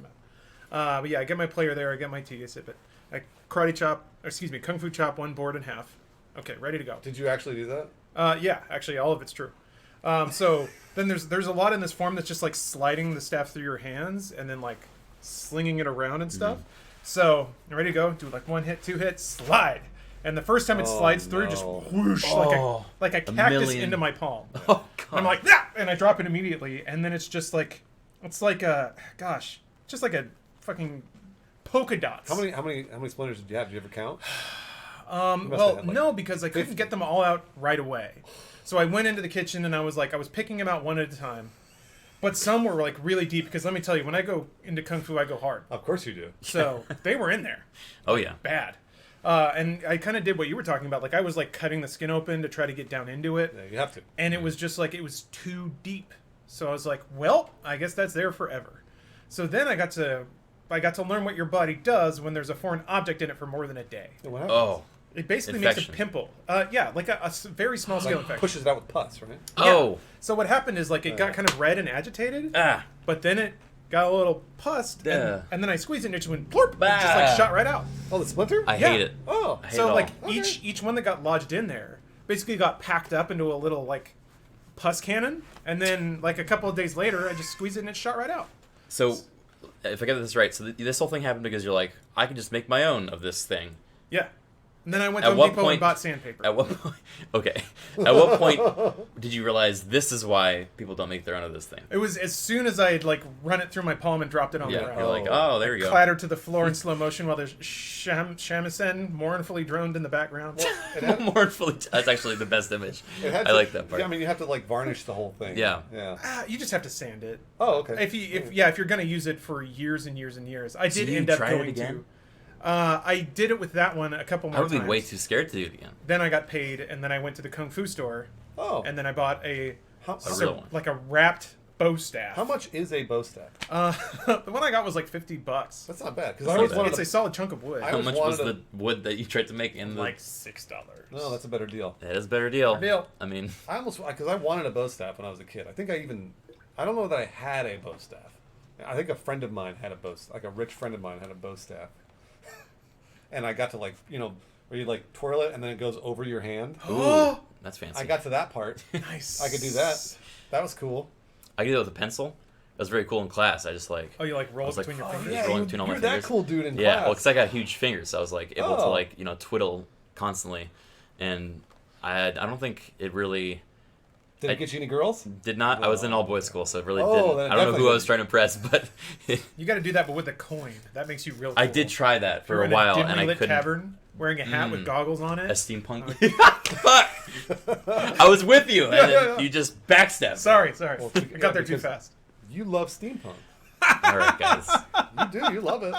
about. But yeah, I get my player there. I get my tea. I sip it. I karate chop. Excuse me, kung fu chop one board in half. Okay, ready to go. Did you actually do that? Yeah, actually, all of it's true. So then there's a lot in this form that's just like sliding the staff through your hands and then like slinging it around and stuff. So ready to go. Do like one hit, two hits, slide. And the first time it Oh, slides through, just no. whoosh Oh, like a a cactus million. into my palm. Oh And god. I'm like, yeah, and I drop it immediately, and then it's just like, it's like a, gosh, just like a fucking polka dots. How many splinters did you have? Did you ever count? You must Well, have had, like, no, because I couldn't 50. get them all out right away. So I went into the kitchen and I was picking them out one at a time. But some were like really deep because let me tell you, when I go into Kung Fu, I go hard. Of course you do. So they were in there. Oh yeah. Bad. And I kind of did what you were talking about. Like I was like cutting the skin open to try to get down into it. Yeah, you have to. And it was just like, it was too deep. So I was like, well, I guess that's there forever. So then I got to learn what your body does when there's a foreign object in it for more than a day. Yeah, what happens? Oh. It basically Infection. makes a pimple. Yeah, like a very small scale Like, infection. pushes it out with pus, right? Oh. So what happened is like it got kind of red and agitated, Ah. but then it got a little pussed, Yeah. and then I squeezed it and it just went plorp, Bah. it just like shot right out. Oh, the splinter? I Yeah. hate it. Oh. I hate it So all. like Okay. each one that got lodged in there basically got packed up into a little like pus cannon, and then like a couple of days later I just squeezed it and it shot right out. So, if I get this right, so this whole thing happened because you're like, I can just make my own of this thing. Yeah. And then I went At to Home what Depot point- and bought sandpaper. At what point? Okay. At what point did you realize this is why people don't make their own of this thing? It was as soon as I had like run it through my palm and dropped it on the Yeah. ground. You're like, oh, there you go. Clattered to the floor in slow motion while there's shamisen mournfully droned in the background. It had- Mournfully. That's actually the best image. it had I to- like that part. Yeah, I mean, you have to like varnish the whole thing. Yeah. Yeah. You just have to sand it. Oh, okay. If you're gonna use it for years and years and years. I did you end up try it going again? to. I did it with that one a couple more I would be times. way too scared to do it again. Then I got paid, and then I went to the Kung Fu store Oh. and then I bought a real one. like a wrapped bow staff. How much is a bow staff? The one I got was like $50. That's not bad because That's I always not bad. wanted It's a to. solid chunk of wood. I How always much was wanted the wood that you tried to make in the? Like $6. No, that's a better deal. That is a better deal. Better deal. I mean, I almost because I wanted a bow staff when I was a kid. I think I don't know that I had a bow staff. I think a friend of mine had a bow, like a rich friend of mine had a bow staff, and I got to like where you like twirl it and then it goes over your hand. ooh, that's fancy. I got to that part. Nice. I could do that. That was cool. I could do it with a pencil. It was very cool in class. I just like. Oh, you like I roll was like, between your oh, fingers? yeah. rolling between all my you're that fingers. cool dude in Yeah, class. well, because I got huge fingers, so I was like able to Oh. like twiddle constantly, and I don't think it really Did it get you any girls? did not. I was in all boys school, so it really Oh, didn't. then it I don't know who definitely I was trying to impress, but You got to do that, but with a coin. That makes you real cool. I did try that for You're a in while, a and I dimly lit couldn't. tavern wearing a hat with goggles on A it. steampunk. Fuck! I was with you, and then you just backstabbed. Sorry. Well, I got there too because- fast. You love steampunk. All right, guys. You do. You love it.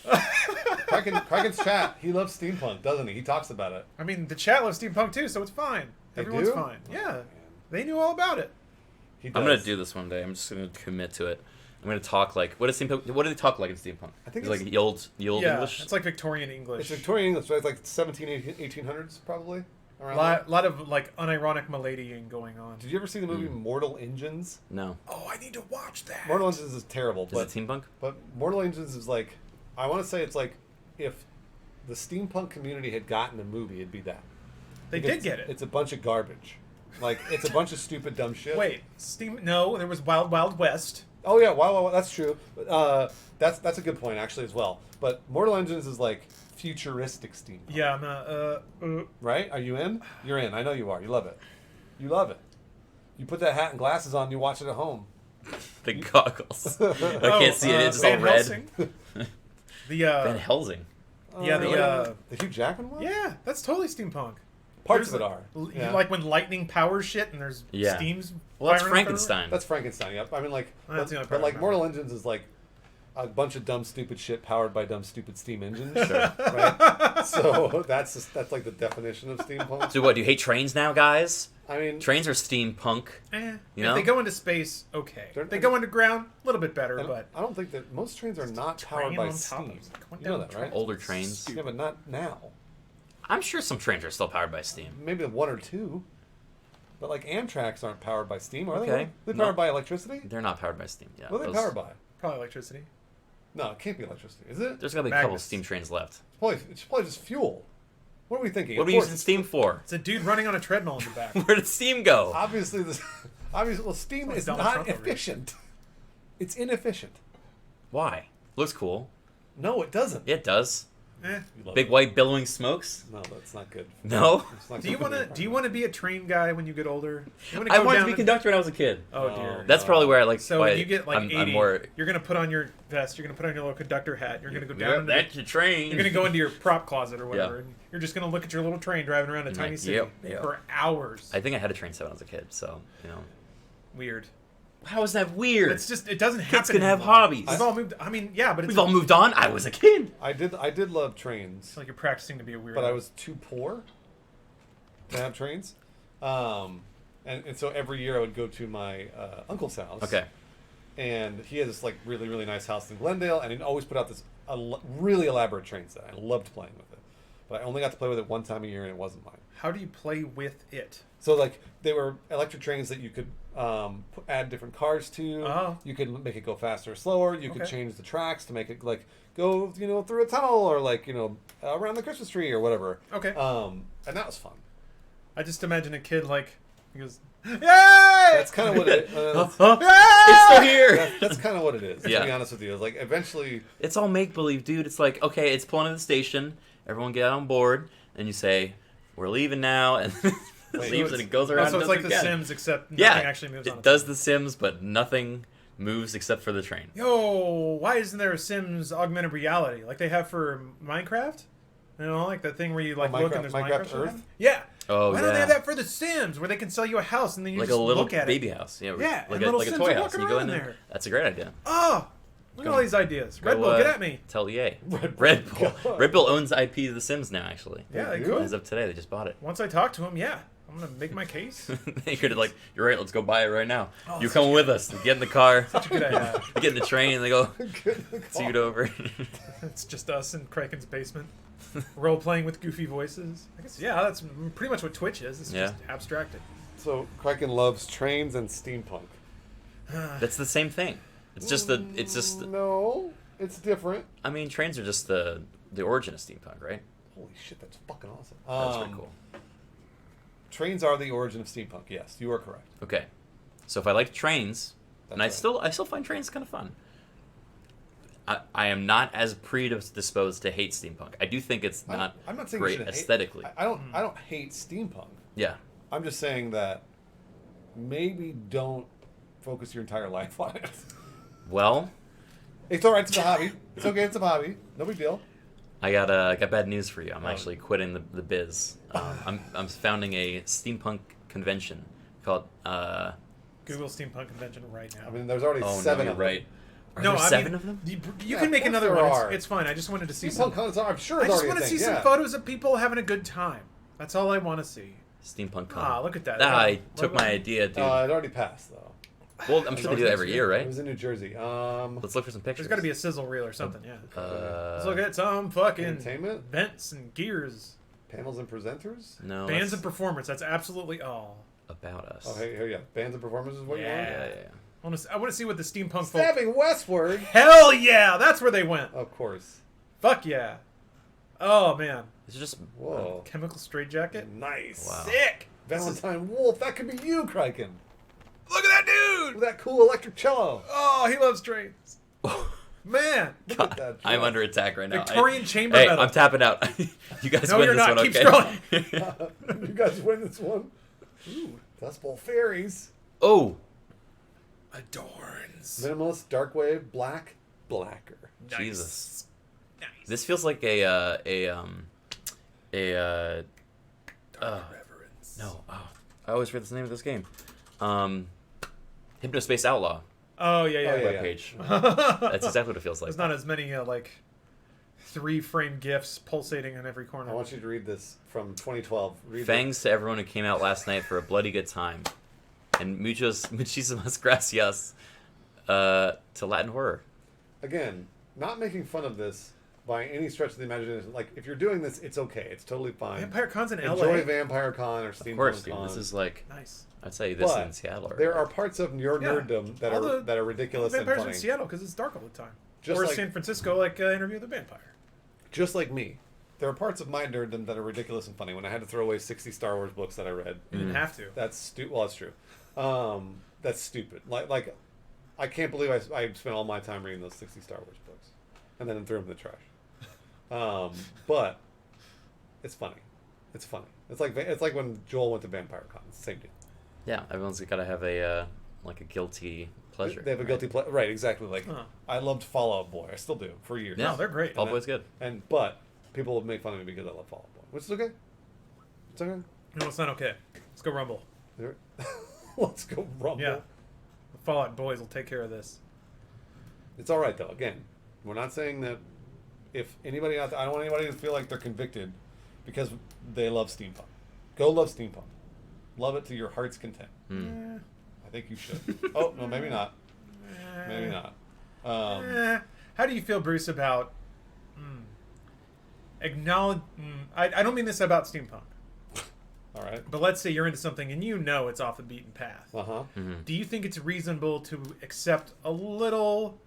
Criken's chat. He loves steampunk, doesn't he? He talks about it. I mean, the chat loves steampunk too, so it's fine. They Everyone's do? fine. Oh, Yeah, man. they knew all about it. He does. I'm gonna do this one day. I'm just gonna commit to it. I'm gonna talk like what is steampunk? What do they talk like in steampunk? I think it's like it's- the old Yeah, English. it's like Victorian English. It's Victorian English, so it's like 1800s probably. a Around lot of like unironic miladying going on. Did you ever see the movie Mortal Engines? No, Oh, I need to watch that. Mortal Engines is terrible, is but it steampunk? Mortal Engines is like, I want to say it's like if the steampunk community had gotten a movie, it'd be that. They Because did get it. It's a bunch of garbage. Like it's a bunch of stupid dumb shit. Wait, No, there was Wild Wild West. Oh yeah, wow, that's true. That's a good point actually as well. But Mortal Engines is like futuristic steampunk. Yeah, I'm Right? Are you in? You're in. I know you are. You love it. You love it. You put that hat and glasses on, you watch it at home. The goggles. I can't see it. It's just all Van red. Helsing. The Van Helsing. yeah, the Hugh Jackman one? yeah, that's totally steampunk. Parts of There's it are. You Yeah. like when lightning powers shit and there's Yeah. steams. Well, that's firing off everywhere? Frankenstein. That's Frankenstein, yep. I mean, like, That's the only part but I like remember. Mortal Engines is like a bunch of dumb, stupid shit powered by dumb, stupid steam engines. Sure. Right? So that's like the definition of steampunk. So what? Do you hate trains now, guys? I mean, Trains are steampunk. You You know? know? If they go into space, okay. They're- If they go underground, a little bit better, and but I don't think that most trains are not train powered by on top of steam. it. Went You know down that, the right? train. Older trains. Yeah, but not now. I'm sure some trains are still powered by steam. Maybe one or two. But like Amtraks aren't powered by steam, are Okay. they? They're No. powered by electricity? They're not powered by steam. Yeah. What are they those- powered by? probably electricity. No, it can't be electricity, is it? There's gotta be a couple Magnets. steam trains left. It's probably just fuel. What are we thinking? What are Of we course, using steam for? It's a dude running on a treadmill in the back. Where did steam go? Obviously, well, steam like is Donald not Trump over here. efficient. It's inefficient. Why? Looks cool. No, it doesn't. Yeah, it does. Eh. You love Big it. white billowing smokes. No, that's not good. No. It's not Do you good for want to? the Do you want to be a train guy when you get older? You wanna I go wanted to down be and- conductor when I was a kid. Oh No. dear. That's probably where I like. So why you get like I'm 80. more. You're gonna put on your vest. You're gonna put on your little conductor hat. You're gonna go down. Yep, into that's your train. You're gonna go into your prop closet or whatever, Yeah. and you're just gonna look at your little train driving around a And tiny like, city yep. for hours. I think I had a train set when I was a kid, so Weird. How is that weird? It's just it doesn't happen. Kids can have anymore. hobbies. We've all moved. I mean, yeah, but it's We've all moved on. I was a kid. I did love trains, It's like you're practicing to be a weirdo. but I was too poor to have trains. And so every year I would go to my uncle's house. Okay. And he has this like really, really nice house in Glendale, and he'd always put out this really elaborate train set. I loved playing with it. But I only got to play with it one time a year, and it wasn't mine. How do you play with it? So like they were electric trains that you could add different cars to. Oh. You could make it go faster or slower. You could Okay. change the tracks to make it like go through a tunnel or like around the Christmas tree or whatever. Okay. And that was fun. I just imagine a kid like he goes, "Yay!" That's kind of what it. It's still here. That's kind of what it is. To Yeah. be honest with you, it's like eventually. It's all make believe, dude. It's like, okay, it's pulling into the station. Everyone get on board, and you say, "We're leaving now," and it Wait, leaves, so and it goes around. So and it's does like it The again. Sims, except Yeah, nothing actually moves on. it does the Sims, but nothing moves except for the train. Yo, why isn't there a Sims augmented reality like they have for Minecraft? You know, like that thing where you like look and there's Minecraft Minecraft Earth? Yeah. Oh, Why don't they yeah. have that for The Sims, where they can sell you a house and then you Like just a little look at baby it? house. Yeah, Yeah, like and a little like a Sims toy are house. And you walking go in around there. there. That's a great idea. Oh, look at Go- all these ideas. Red Go, Bull, get at me. Tell EA. Red Red Bull. Bull. Red Bull owns IP of The Sims now, actually. Yeah, they do? could. As of today, they just bought it. Once I talk to him, yeah, I'm gonna make my case. You're like, you're right. Let's go buy it right now. Oh, You're coming with us. Get in the car. Such a good idea. You get in the train and they go scoot over. It's just us in Criken's basement, role playing with goofy voices. I guess that's pretty much what Twitch is. It's just abstracted. So Criken loves trains and steampunk. That's the same thing. It's just no, it's different. I mean, trains are just the origin of steampunk, right? Holy shit, that's fucking awesome. That's pretty cool. Trains are the origin of steampunk. Yes, you are correct. Okay, so if I like trains, and That's I still find trains kind of fun. I am not as predisposed to hate steampunk. I do think it's not I'm not saying you great should hate- aesthetically. I don't hate steampunk. Yeah. I'm just saying that maybe don't focus your entire life on it. Well, It's all right. It's a hobby. It's okay. It's a hobby. No big deal. I got bad news for you. I'm actually quitting the biz. I'm founding a steampunk convention called. Google Steampunk Convention right now. I mean, there's already Oh 7 no, of you're them. right. Are No, there I 7 mean, of them? You Yeah, can make of course another there one. are. It's fine. I just wanted to see Steampunk some. cons are, I'm sure I it's just already want a to thing. see some Yeah. photos of people having a good time. That's all I want to see. Steampunk con. Ah, look at that. I took Look- my idea, dude. It already passed, though. Well, I'm sure they do that every year, It right? was in New Jersey. Let's look for some pictures. There's got to be a sizzle reel or something. Yeah. Let's Uh, look at some fucking Entertainment? vents and gears, Panels and presenters? no. bands that's and performance. That's absolutely all. about us. Oh, here, yeah. Bands and performances is what you want? Yeah. I want to see what the steampunk folk. Stabbing westward? Hell yeah! That's where they went. Of course. Fuck yeah. Oh man. It's just Whoa. Chemical straitjacket. Nice. Wow. Sick. Valentine Wolf, that could be you, Criken. Look at that dude. With that cool electric cello. Oh, he loves trains. Man. Look at that. I'm cello. under attack right now. Victorian chamber Hey, metal. I'm tapping out. You guys No, win you're this not. one, Keep okay? You guys win this one. Ooh, Dust Bowl Fairies. Oh, Adorns. Minimalist, dark wave, black, blacker. Nice. Jesus. Nice. this feels like a Dark reverence. no. Oh, I always forget the name of this game. Hypnospace Outlaw Oh yeah, yeah. Oh, yeah, yeah. webpage. That's exactly what it feels like. There's not as many like 3-frame gifs pulsating in every I corner. want you to read this from 2012. Read Thanks to everyone who came out last night for a bloody good time, and muchísimas gracias to Latin horror. Again, not making fun of this by any stretch of the imagination. Like, if you're doing this, it's okay. It's totally fine. Vampire Con's in LA. Enjoy Vampire Con or Of Steampunk course, dude. Con. This is like Nice. I'd say this But in Seattle. there are parts of your Yeah. nerddom that All are the ridiculous and Vampires funny. in Seattle because it's dark all the time. Just or like- San Francisco, like Interview with the Vampire. Just like me. There are parts of my nerddom that are ridiculous and funny. When I had to throw away 60 Star Wars books that I read, You didn't have to. that's stupid. Well, that's true. That's stupid. Like, I can't believe I spent all my time reading those 60 Star Wars books, and then threw them in the trash. But it's funny. It's funny. It's like when Joel went to Vampire Con. It's the same deal. Yeah, everyone's got to have a like a guilty pleasure. They have a right? guilty pleasure. Right, exactly. Like, Huh. I loved Fallout Boy. I still do, for years. Yeah, No, they're great. Fall Boy's good. But people will make fun of me because I love Fallout Boy, which is okay. It's okay. No, it's not okay. Let's go Rumble. There- Let's go Rumble. Yeah. The Fallout boys will take care of this. It's all right, though. Again, we're not saying that if anybody out there, I don't want anybody to feel like they're convicted because they love steampunk. Go love steampunk. Love it to your heart's content. Hmm. I think you should. Oh, no, maybe not. Maybe not. How do you feel, Bruce, about acknowledge? I don't mean this about steampunk, All right. but let's say you're into something and you know it's off the beaten path. Uh-huh. Do you think it's reasonable to accept a little,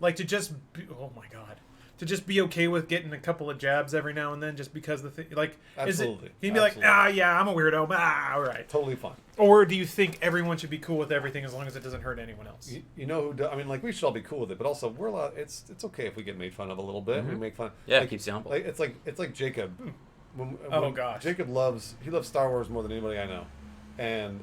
like to just, oh my god, to just be okay with getting a couple of jabs every now and then, just because the thing, like, Absolutely. is it? He'd be like, Absolutely. yeah, I'm a weirdo, all right. Totally fine. Or do you think everyone should be cool with everything as long as it doesn't hurt anyone else? You know who? I mean, like, we should all be cool with it, but also we're allowed. It's okay if we get made fun of a little bit. We make fun. Yeah, like, it keeps you humble. Like it's like Jacob. Oh, gosh. Jacob loves Star Wars more than anybody I know, and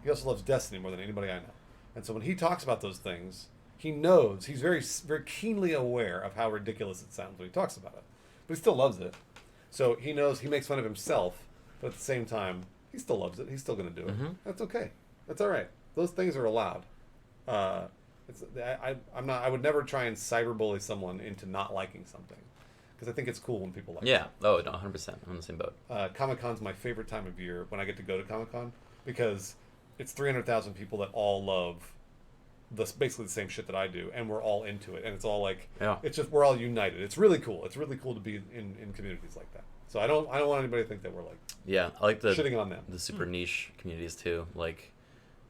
he also loves Destiny more than anybody I know. And so when he talks about those things, he knows he's very very keenly aware of how ridiculous it sounds when he talks about it, but he still loves it. So he knows he makes fun of himself, but at the same time, he still loves it. He's still going to do it. That's okay. That's all right. Those things are allowed. I'm not. I would never try and cyberbully someone into not liking something, because I think it's cool when people like Yeah. Oh, no, 100%. I'm on the same boat. it. Comic-Con's my favorite time of year when I get to go to Comic-Con, because it's 300,000 people that all love basically the same shit that I do, and we're all into it, and it's all like, it's just, we're all united. It's really cool. It's really cool to be in communities like that. So I don't want anybody to think that we're like, I like the shitting on them. The super niche communities too. Like,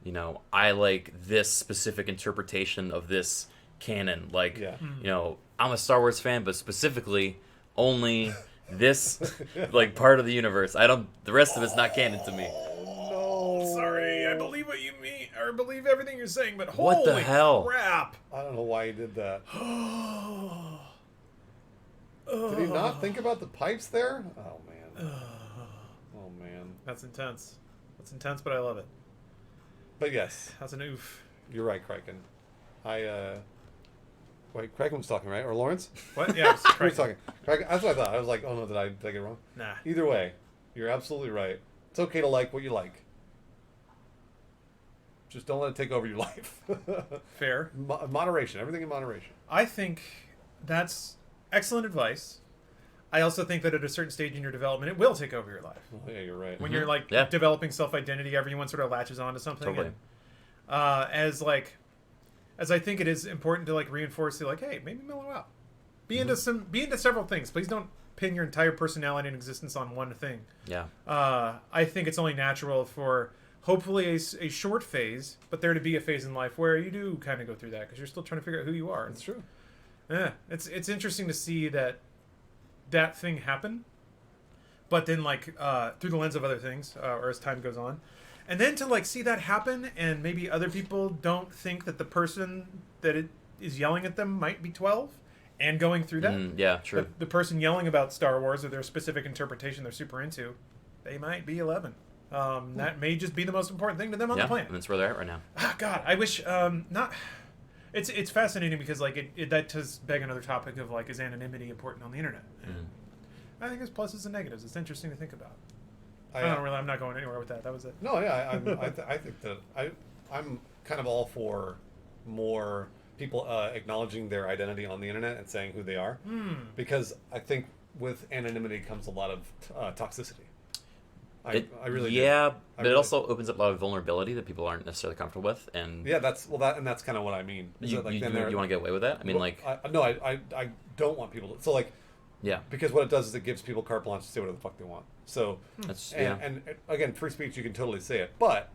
you know, I like this specific interpretation of this canon. Like, you know, I'm a Star Wars fan, but specifically only this like part of the universe. The rest of it's not canon to me. Sorry, I believe what you mean, or believe everything you're saying, but holy What the hell? crap! I don't know why he did that. Did he not think about the pipes there? Oh man. Oh man. That's intense. That's intense, but I love it. But yes, That's an oof. you're right, Criken. Wait, Criken was talking, right? Or Lawrence? What? Yeah, it's Who was talking? Criken, that's what I thought. I was like, oh no, did I get it wrong? Nah. Either way, you're absolutely right. It's okay to like what you like. Just don't let it take over your life. Fair. Moderation. Everything in moderation. I think that's excellent advice. I also think that at a certain stage in your development, it will take over your life. Well, yeah, you're right. When you're like developing self-identity, everyone sort of latches onto something. Totally. And, as I think it is important to like reinforce, like, hey, maybe mellow out. Be into several things. Please don't pin your entire personality and existence on one thing. Yeah. I think it's only natural for hopefully a short phase, but there to be a phase in life where you do kind of go through that because you're still trying to figure out who you are. That's true. Yeah, it's interesting to see that thing happen, but then through the lens of other things, or as time goes on, and then to like see that happen, and maybe other people don't think that the person that it is yelling at them might be 12, and going through that. Yeah, true. The person yelling about Star Wars or their specific interpretation they're super into, they might be 11. That may just be the most important thing to them on the planet. And that's where they're at right now. God, I wish not. It's fascinating because that does beg another topic of like, is anonymity important on the internet? I think there's pluses and negatives. It's interesting to think about. I'm not going anywhere with that. That was it. No, yeah, I think that I'm kind of all for more people acknowledging their identity on the internet and saying who they are, because I think with anonymity comes a lot of toxicity. I really do. Yeah, but it also opens up a lot of vulnerability that people aren't necessarily comfortable with, and that's kind of what I mean. You want to get away with that? I mean, I don't want people to. So like, yeah, because what it does is it gives people carte blanche to say whatever the fuck they want. So and again, free speech, you can totally say it, but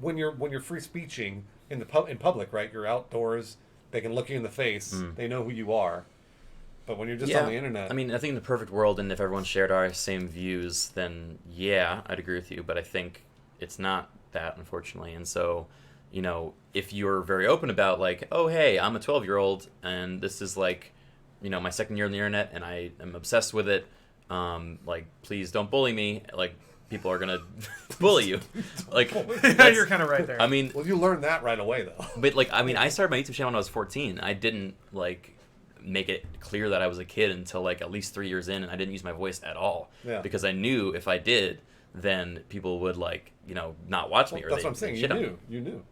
when you're free speeching in public, right? You're outdoors. They can look you in the face. They know who you are. But when you're just on the internet... I mean, I think in the perfect world, and if everyone shared our same views, then yeah, I'd agree with you. But I think it's not that, unfortunately. And so, you know, if you're very open about, like, oh, hey, I'm a 12-year-old, and this is, like, you know, my second year on the internet, and I am obsessed with it, like, please don't bully me. Like, people are going to bully you. Like, you're kind of right there. I mean... Well, you learned that right away, though. But, like, I mean, I started my YouTube channel when I was 14. I didn't, like... make it clear that I was a kid until like at least 3 years in, and I didn't use my voice at all because I knew if I did, then people would like, you know, not watch me. Or that's what I'm saying. You knew.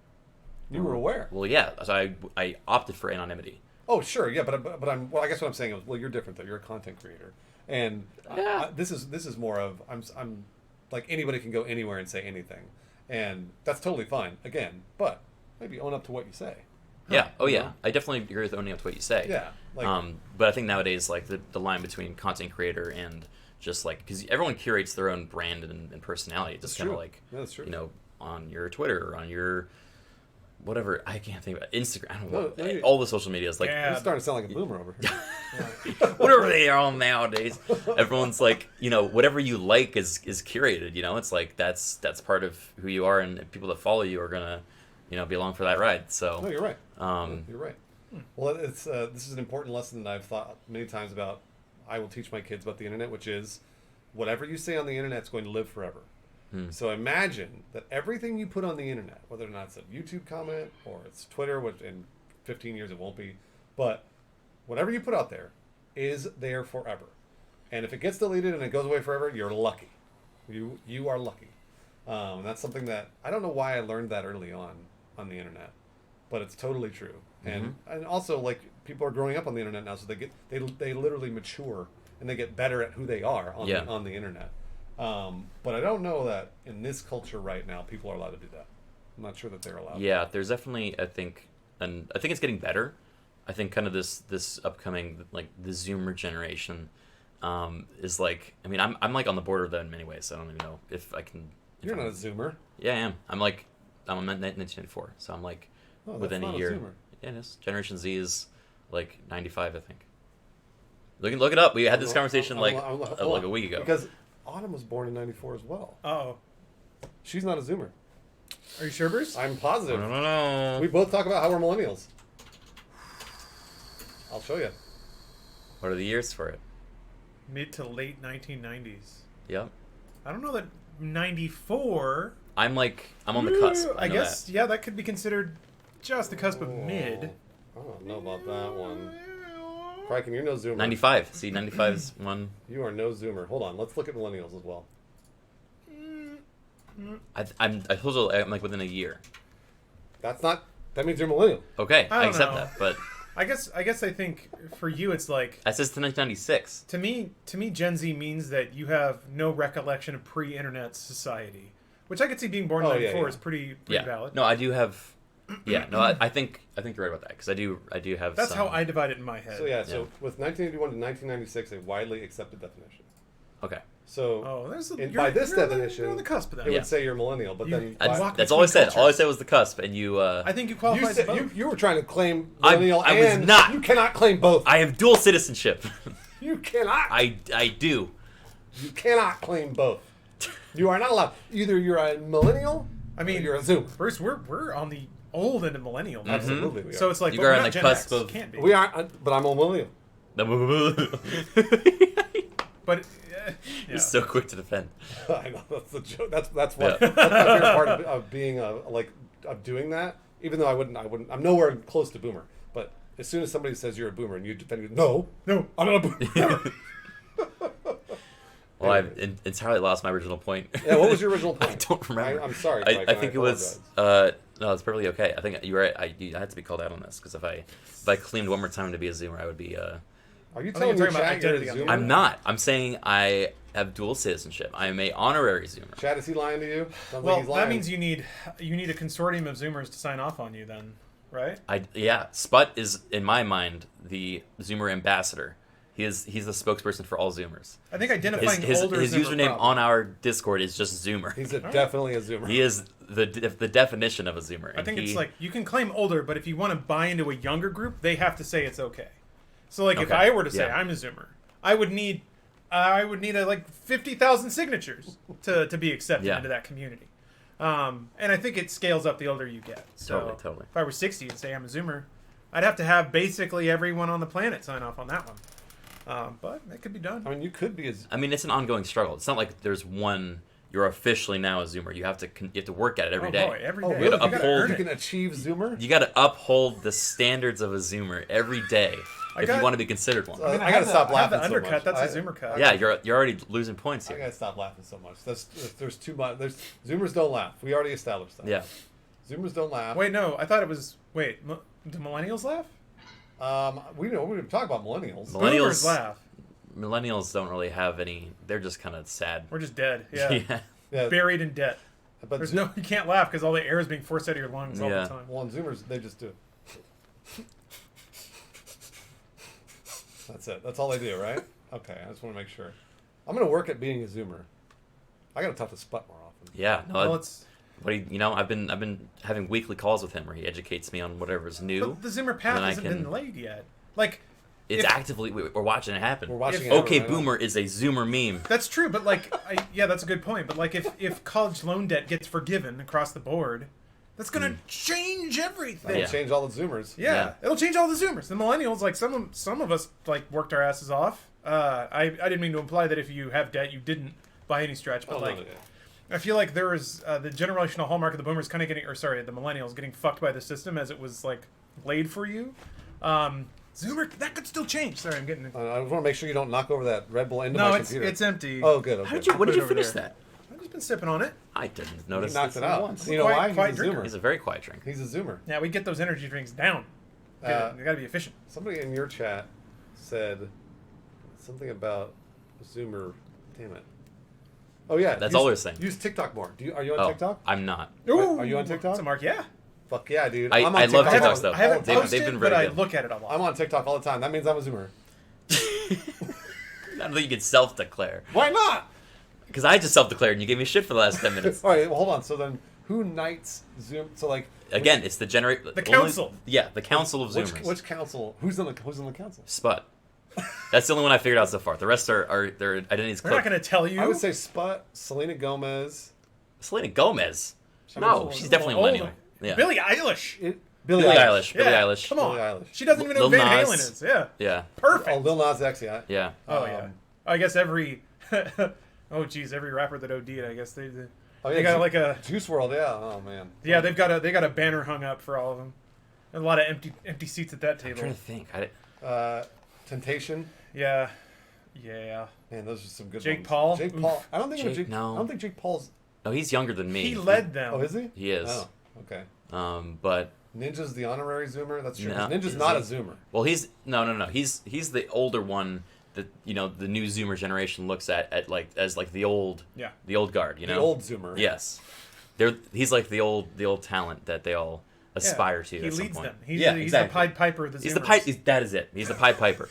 You were aware. Well, yeah. So I opted for anonymity. Oh, sure, yeah, but I guess what I'm saying is, well, you're different though. You're a content creator, and this is more of I'm like anybody can go anywhere and say anything, and that's totally fine. Again, but maybe own up to what you say. Yeah. Oh, yeah. I definitely agree with owning up to what you say. Yeah. Like, but I think nowadays, like the line between content creator and just like, because everyone curates their own brand and personality. It's just kind of like, you know, on your Twitter or on your whatever. I can't think about Instagram. I don't know. All the social medias. Like, you're starting to sound like a boomer over here. Whatever they are all nowadays. Everyone's like, you know, whatever you like is curated. You know, it's like that's part of who you are, and people that follow you are gonna, you know, be along for that ride. So no, you're right. You're right. Well, it's this is an important lesson that I've thought many times about. I will teach my kids about the internet, which is whatever you say on the internet is going to live forever. So imagine that everything you put on the internet, whether or not it's a YouTube comment or it's Twitter, which in 15 years it won't be, but whatever you put out there is there forever. And if it gets deleted and it goes away forever, you're lucky. You are lucky. That's something that I don't know why I learned that early on the internet, but it's totally true. And also, like, people are growing up on the internet now, so they literally mature and they get better at who they are on the internet. But I don't know that in this culture right now people are allowed to do that. I'm not sure that they're allowed. Yeah, there's definitely, I think it's getting better. I think kind of this upcoming, like, the Zoomer generation is like, I mean, I'm like on the border of that in many ways, so I don't even know if I can. You're not a Zoomer. Yeah, I am. I'm a 1994, so I'm like within a year. Zoomer. Yeah, it is. Generation Z is like 95, I think. Look it up. We had this conversation like a week ago. Because Autumn was born in 94 as well. Oh, She's not a Zoomer. are you sure, Bruce? I'm positive. I don't know. We both talk about how we're millennials. I'll show you. What are the years for it? Mid to late 1990s. Yep. I don't know that 94. I'm on the cusp. I know guess, that. yeah, that could be considered just the cusp of mid. I don't know about that one. Criken, you're no Zoomer. 95. See, 95 is one. You are no Zoomer. Hold on. Let's look at millennials as well. I told you I'm like within a year. That means you're millennial. Okay, I I don't accept know. that, but I guess I think for you it's like, that says to 1996. to me Gen Z means that you have no recollection of pre-internet society, which I could see being born in Oh, 94 yeah. is pretty Yeah. valid. No, I do have. Yeah. No, I think you're right about that because I do have. That's some, how I divide it in my head. So with 1981 to 1996, a widely accepted definition. Okay. So Oh, there's by this definition, you're on the cusp of that. it Yeah. would say you're millennial, but You- then I- by- walk That's all I between said. All I cultures. said was the cusp, and you. I think you qualify you, as said, both. you were trying to claim I millennial, was and not. you cannot claim both. I have dual citizenship. You cannot. I do. You cannot claim both. You are not allowed. Either you're a millennial, I mean, or you're a Zoomer. Bruce, we're on the old end of millennial. now. Absolutely, we are. So it's like, You but are we're on not the Gen cusp X. of- Can't be. we are, but I'm a millennial. But yeah. You're so quick to defend. I know that's the joke. That's what Yeah. that's my favorite part of being of doing that. Even though I wouldn't. I'm nowhere close to boomer. But as soon as somebody says you're a boomer and you defend, no, I'm not a boomer. Well, I've entirely lost my original point. Yeah, what was your original point? I don't remember. I'm sorry. I Mike, think it was. apologize. No, it's perfectly okay. I think you're right. I had to be called out on this because if I claimed one more time to be a Zoomer, I would be. Are you think telling you're me talking about chat you're a identity on the Zoomer? I'm not. I'm saying I have dual citizenship. I am a honorary Zoomer. Chad, is he lying to you? Sounds Well, like he's lying. that means you need a consortium of Zoomers to sign off on you, then, right? Sput is in my mind the Zoomer ambassador. He's the spokesperson for all Zoomers. I think identifying older His is never a username problem. on our Discord is just Zoomer. He's definitely a Zoomer. He is the definition of a Zoomer. I think it's like you can claim older, but if you want to buy into a younger group, they have to say it's okay. So like if Okay, I were to say yeah. I'm a Zoomer, I would need like 50,000 signatures to be accepted Yeah. into that community. And I think it scales up the older you get. So Totally. if I were 60 and say I'm a Zoomer, I'd have to have basically everyone on the planet sign off on that one. But it could be done. I mean, you could be a. I mean, it's an ongoing struggle. It's not like there's one. You're officially now a Zoomer. You have to work at it every day. Boy, every Oh, day. really? You You gotta gotta uphold- earn You it. can achieve Zoomer. You got to uphold the standards of a Zoomer every day if you want to be considered one. I gotta stop I have laughing the so undercut. much. That's a Zoomer cut. Yeah, you're already losing points I here. gotta stop laughing so much. There's too much. Zoomers don't laugh. We already established that. Yeah. Zoomers don't laugh. Wait, no. I thought it was. Wait, do millennials laugh? We didn't talk about millennials. Boomers laugh. Millennials don't really have any. They're just kind of sad. We're just dead. Yeah. Yeah, Buried in debt. but There's no. You can't laugh because all the air is being forced out of your lungs all Yeah. the time. Well, on Zoomers, they just do it. That's it. That's all they do, right? Okay, I just want to make sure. I'm gonna work at being a Zoomer. I gotta talk to Sput more often. Yeah. No. Well, it's. I've been having weekly calls with him where he educates me on whatever's new. But the Zimmer path then I hasn't been can- laid yet. Like, It's if- actively we're watching it happen. We're watching it Okay, happen right now. Boomer is a Zoomer meme. that's true, but like, yeah, that's a good point. But like, if college loan debt gets forgiven across the board, that's gonna change everything. That'll Yeah. change all the Zoomers. Yeah, it'll change all the Zoomers. The millennials, like some of us, like worked our asses off. I didn't mean to imply that if you have debt, you didn't by any stretch, but Oh, like, no. I feel like there was the generational hallmark of the boomers kind of getting, or sorry, the millennials getting fucked by the system as it was like laid for you. Zoomer, that could still change. Sorry, I'm getting. I just want to make sure you don't knock over that Red Bull into No, my it's computer. it's empty. Oh, good. Okay. How did you? When Put did it you over finish there. that? I've just been sipping on it. I didn't He notice. knocked this it out. once. You know why? Quiet He's a drinker. Zoomer. He's a very quiet drink. He's a Zoomer. Yeah, we get those energy drinks down. Uh, They gotta be efficient. Somebody in your chat said, let's Something about Zoomer. Damn it. Oh yeah, That's all we're saying. Use TikTok more. Are you on TikTok? I'm not. Are you on TikTok? So Mark, yeah. Fuck yeah, dude. I I'm on love TikTok TikTok all- stuff. I haven't They've posted, been but very I good. look at it a lot. I'm on TikTok all the time. That means I'm a Zoomer. I don't think you can self-declare. Why not? Because I just self-declared and you gave me shit for the last 10 minutes. All right, well, hold on. So then, who knights Zoom? So like, Again, it's the The council. Yeah, the council of Zoomers. which council? Who's on the council? Sput. That's the only one I figured out so far. The rest are their identities We're not cloaked. going to tell you. I would say Sput, Selena Gomez, Selena Gomez. No, was she's a definitely a little millennial. older. Yeah. Billie Eilish. Billie Eilish. Yeah, Billie Eilish. Come on. Billie Eilish. She doesn't even know who Lil Van Nas. Halen is. Yeah. Yeah. Perfect. Oh, Lil Nas X, yeah. Yeah. Oh, yeah. I guess every... oh, geez. Every rapper that OD'd, I guess they Oh, yeah, they got like a... Juice World, yeah. Oh man. Yeah, they got a banner hung up for all of them. And a lot of empty seats at that I'm table. trying to think. Temptation. Yeah. Yeah. Man, those are some good Jake ones. Paul? Jake Oof. Paul. I don't think Jake- Jake. no. I don't think Jake Paul's. No, he's younger than me. He led them. Oh, is he? He is. Oh, okay. But Ninja's the honorary Zoomer. That's true. No, Ninja's is not he? a Zoomer. well, he's no. He's the older one that the new Zoomer generation looks at like as like the old guard. You know, The old Zoomer. Yes, he's like the old talent that they all aspire to. He at some leads point. them. He's yeah, the exactly. Pied Piper of the Zoomers. He's the pipe. That is it. He's the Pied Piper.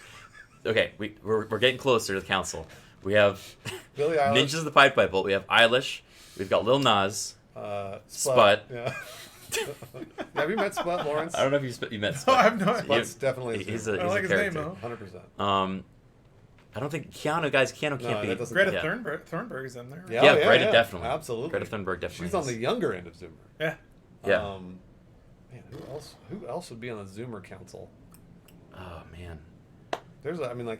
Okay, we're getting closer to the council. We have Billie Eilish. Ninja's the Pied Piper. We have Eilish. We've got Lil Nas. Sput. Yeah. Have you met Sput, Lawrence? I don't know if you met Oh, Sput. I've no idea. Sput's definitely a He's Zoomer. a I like his name, character. though. 100%. I don't think Keanu can't No, be. that doesn't- Greta Yeah. Thunberg's in there. Yeah, Yeah, oh, Greta definitely. Absolutely. Greta Thunberg definitely. She's on is. the younger end of Zoomer. Yeah. Yeah. Man, who else would be on the Zoomer council? Oh man. There's like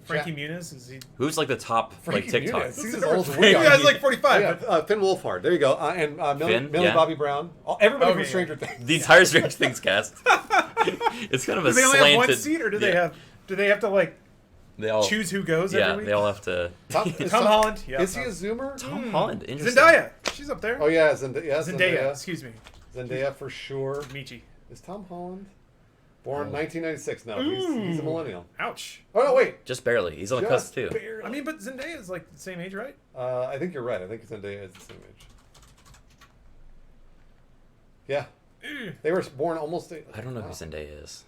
Frankie Jack- Muniz, is he? Who's like the top Frankie like TikTok? Muniz. He's as old as we You are. guys like 45. Yeah, but Finn Wolfhard. There you go. And Finn, Millie yeah. Bobby Brown. Everybody from Okay, Stranger Things. The entire Stranger Things cast. It's kind of a do they only slanted. have one seat, or do they have? Do they have to like They all choose who goes Yeah, every week? they all have to. Tom Holland. Yeah. Is he a Zoomer? Tom Holland. Interesting. Zendaya. She's up there. Oh yeah, Zendaya. Excuse me. Zendaya for sure. Michi. Is Tom Holland born 1996? No, he's a millennial. Ouch. Oh no, wait. Just barely. He's on the cusp too. barely. I mean, but Zendaya is like the same age, right? I think you're right. I think Zendaya is the same age. Yeah, Ew. they were born almost. I don't know who Zendaya is.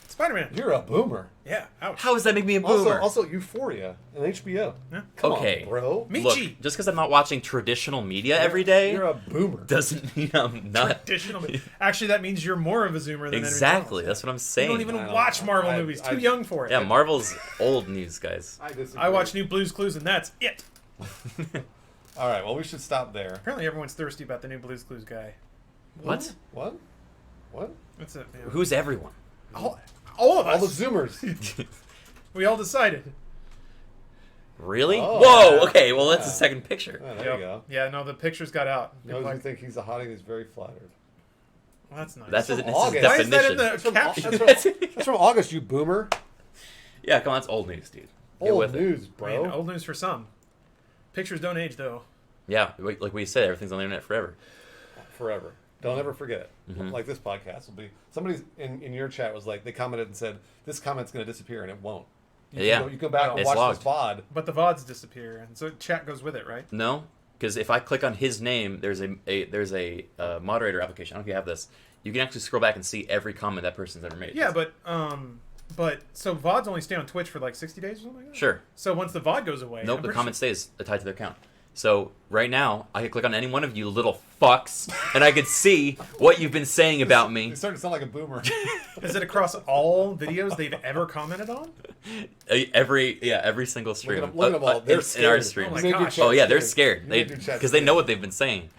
Spider-Man. You're a boomer. Yeah. Ouch. How does that make me a boomer? Also, Euphoria and HBO. Yeah. Come Okay. on, bro. Michi. Look, just because I'm not watching traditional media every day You're a boomer. doesn't mean I'm not. Traditional. Actually, that means you're more of a Zoomer than Exactly. anyone else. That's what I'm You saying. don't even I don't watch know. Marvel I- movies. I- Too young for it. Yeah, Marvel's old news, guys. I disagree. I watch new Blue's Clues, and that's it. All right. Well, we should stop there. Apparently, everyone's thirsty about the new Blue's Clues guy. What? What? What? That's it. Man. Who's everyone? All of All the us. Zoomers. We all decided. Really? Oh, Whoa. yeah. Okay. Well, that's Yeah. the second picture. Oh, there Yep. you go. Yeah, no, the pictures got out. Those People who like, think he's a hottie is very flattered. well, that's nice. That's his from definition. August. Why is that in the That's from, caption? that's from August, you boomer. Yeah, come on, that's old news, dude. Get Old with it. news, I bro. mean, old news for some. Pictures don't age, though. Yeah, like we said, everything's on the internet forever. Forever. Don't ever forget it. Mhm. Like this podcast will be. Somebody in your chat was like, they commented and said, this comment's going to disappear, and it won't. Yeah. You go back and It's watch logged. this VOD. But the VODs disappear, and so chat goes with it, right? No, because if I click on his name, there's a moderator application. I don't know if you have this. You can actually scroll back and see every comment that person's ever made. Yeah, but so VODs only stay on Twitch for like 60 days or something like that? Sure. So once the VOD goes away... Nope, I'm the pretty comment stays tied to their account. So right now, I could click on any one of you little fucks, and I could see what you've been saying about me. You're starting to sound like a boomer. sure. Is it across all videos they've ever commented on? Every single stream. Look at them all. They're in scared. our streams. Oh my You made your gosh. chat Oh yeah, they're scared. scared. You They made your chat because they scared. know what they've been saying.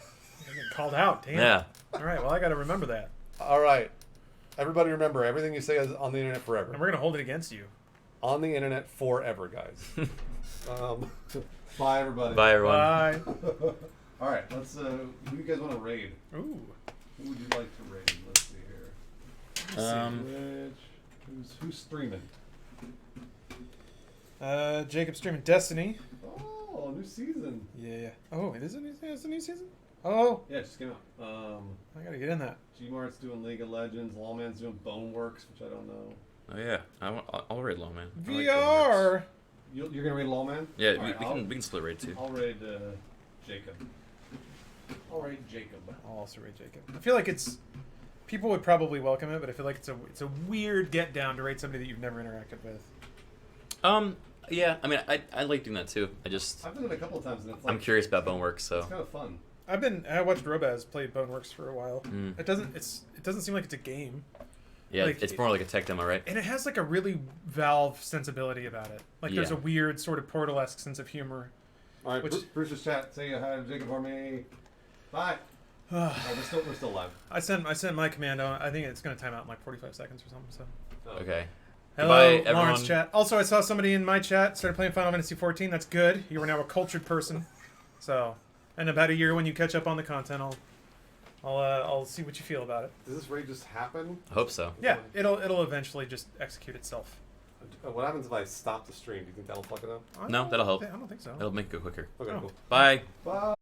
They're getting called out, damn. Yeah. All right, well, I got to remember that. All right. Everybody remember, everything you say is on the internet forever. And we're going to hold it against you. On the internet forever, guys. Bye, everybody. Bye everyone. Bye. All right, let's. Who do you guys want to raid? Ooh. Who would you like to raid? Let's see here. Who's streaming? Jacob streaming Destiny. Oh, new season. Yeah. Oh, it is a new season? Oh, Yeah, it just came out. I got to get in that. Gmart's doing League of Legends. Lawman's doing Boneworks, which I don't know. Oh yeah, I'll raid Lawman. I like VR. You're gonna raid Lawman? Yeah, Alright, we can split raid too. I'll raid Jacob. I'll raid Jacob. I'll also raid Jacob. I feel like people would probably welcome it, but I feel like it's a weird get down to raid somebody that you've never interacted with. Yeah, I mean, I like doing that too. I've done it a couple of times, and it's like, I'm curious about Boneworks, so it's kind of fun. I watched Robaz play Boneworks for a while. Mm. It doesn't seem like it's a game. yeah, like, it's more like a tech demo, right? And it has like a really Valve sensibility about it. Like there's Yeah. a weird sort of Portal-esque sense of humor. All right, Which- Bruce's chat. Say hi to Jacob for me. Bye. We're still live. I sent my command on. I think it's going to time out in like 45 seconds or something. So. Okay. Hello, Goodbye, Lawrence everyone. chat. Also, I saw somebody in my chat started playing Final Fantasy 14. That's good. You are now a cultured person. So, in about a year when you catch up on the content, I'll see what you feel about it. Does this raid just happen? I hope so. Yeah, it'll eventually just execute itself. What happens if I stop the stream? Do you think that'll fuck it up? No, that'll help. I don't think so. It'll make it go quicker. Okay, Oh. cool. Bye. Bye.